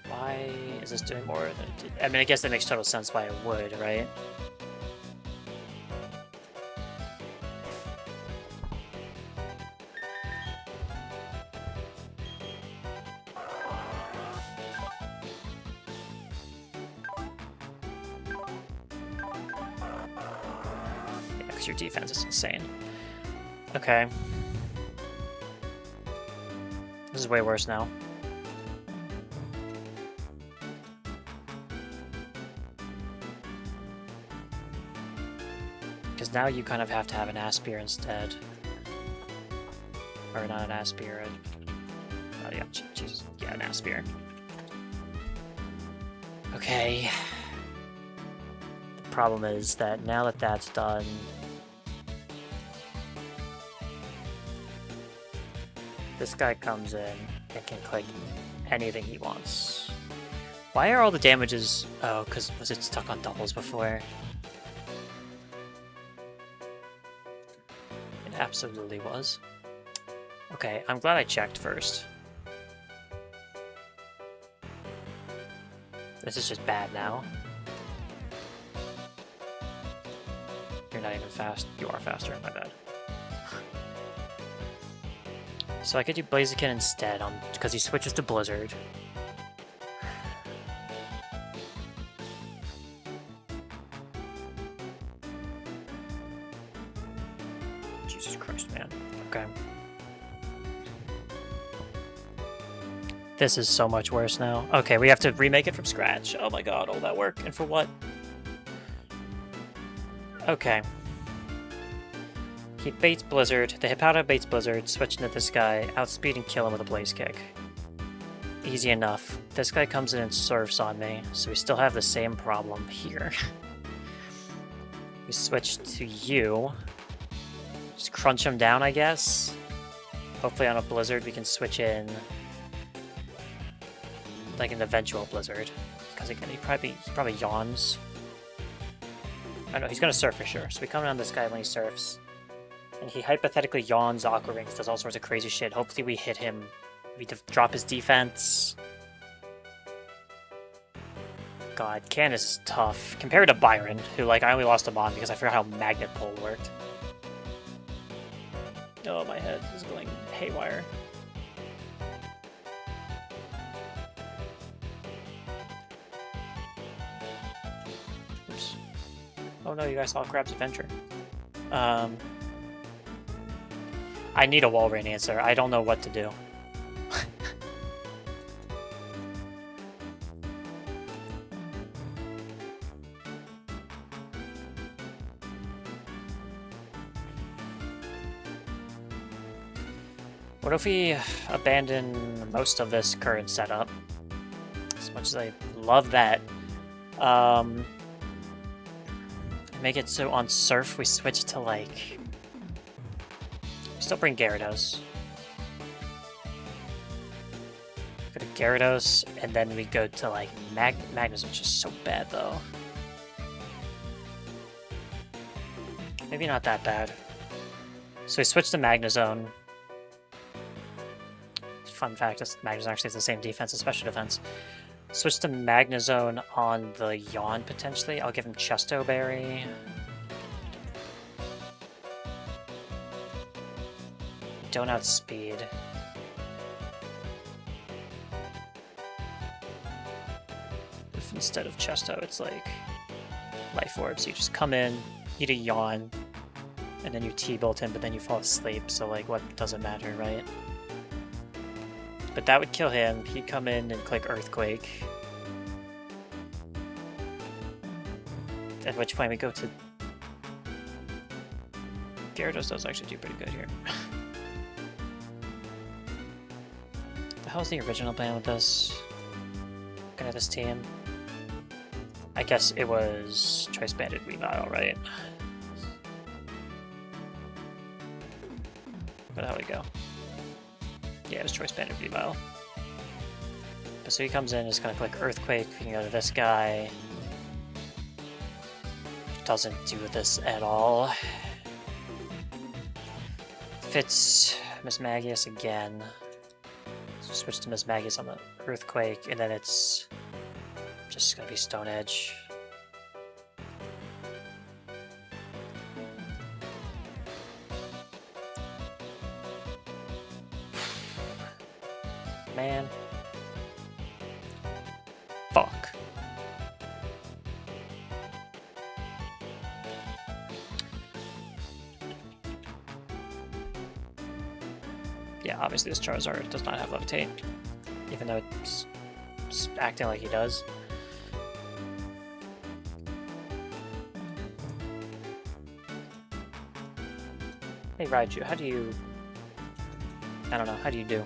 Why is this doing more than it did? I mean, I guess that makes total sense why it would, right? Your defense is insane. Okay. This is way worse now. Because now you kind of have to have an Aspir instead. Or not an Aspir. Oh yeah, Jesus. Yeah, an Aspir. Okay. The problem is that now that that's done, this guy comes in and can click anything he wants. Why are all the damages... Oh, because was it stuck on doubles before? It absolutely was. Okay, I'm glad I checked first. This is just bad now. You're not even fast. You are faster, my bad. So I could do Blaziken instead, because he switches to Blizzard. Jesus Christ, man. Okay. This is so much worse now. Okay, we have to remake it from scratch. Oh my god, all that work, and for what? Okay. He baits Blizzard. The Hippowdon baits Blizzard, switch into this guy, outspeed and kill him with a Blaze Kick. Easy enough. This guy comes in and surfs on me, so we still have the same problem here. We switch to you. Just crunch him down, I guess. Hopefully on a Blizzard we can switch in like an eventual Blizzard. Because again, he probably yawns. Oh no, he's gonna surf for sure. So we come around this guy when he surfs. And he hypothetically yawns, Aqua Rings, does all sorts of crazy shit. Hopefully we hit him. We drop his defense. God, Candace is tough. Compared to Byron, who, like, I only lost him on because I forgot how Magnet Pull worked. Oh, my head is going haywire. Oops. Oh no, you guys saw Crab's Adventure. I need a wall rain answer. I don't know what to do. What if we abandon most of this current setup? As much as I love that. Make it so on Surf we switch to, like... We still bring Gyarados. Go to Gyarados, and then we go to, like, Magnus, which is so bad, though. Maybe not that bad. So we switch to Magnezone. Fun fact, Magnezone actually has the same defense as special defense. Switch to Magnezone on the Yawn, potentially. I'll give him Chesto Berry. Don't outspeed. If instead of Chesto, it's like Life Orb, so you just come in, eat a Yawn, and then you T-Bolt him, but then you fall asleep, so like, what doesn't matter, right? But that would kill him. He'd come in and click Earthquake. At which point we go to... Gyarados does actually do pretty good here. The hell's the original plan with this? Looking at this team. I guess it was Choice Banded Weavile, right? Where the hell did we go? Yeah, it was Choice Banded Weavile. But so he comes in, is gonna click Earthquake, we can go to this guy. Doesn't do this at all. Fits Miss Magius again. So switch to Miss Magius on the Earthquake, and then it's just gonna be Stone Edge. Man. Fuck. Yeah, obviously this Charizard does not have Levitate, even though it's acting like he does. Hey Raiju, how do you... I don't know, how do you do?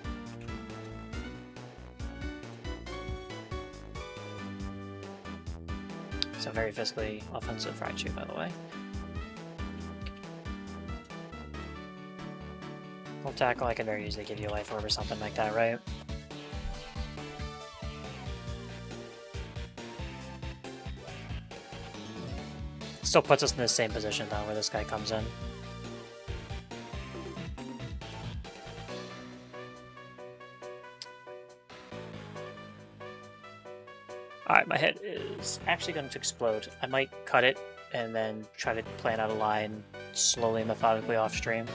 a very physically offensive Raichu, by the way. Full tackle, I can very easily give you a life orb or something like that, right? Still puts us in the same position, though, where this guy comes in. Alright, my head is actually going to explode. I might cut it and then try to plan out a line slowly and methodically off stream.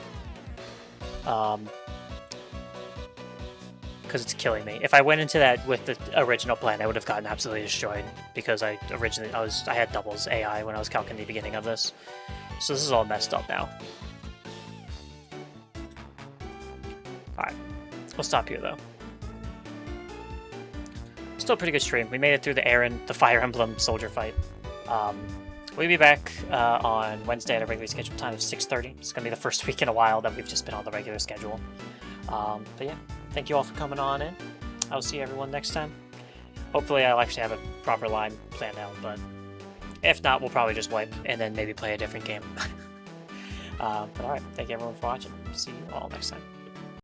Because it's killing me. If I went into that with the original plan, I would have gotten absolutely destroyed. Because I had doubles AI when I was calculating the beginning of this. So this is all messed up now. Alright, we'll stop here though. Still a pretty good stream. We made it through the Fire Emblem soldier fight. We'll be back on Wednesday at a regularly scheduled time of 6:30. It's going to be the first week in a while that we've just been on the regular schedule. But yeah, thank you all for coming on in. I'll see everyone next time. Hopefully I'll actually have a proper line planned out, but if not, we'll probably just wipe and then maybe play a different game. But alright, thank you everyone for watching. See you all next time.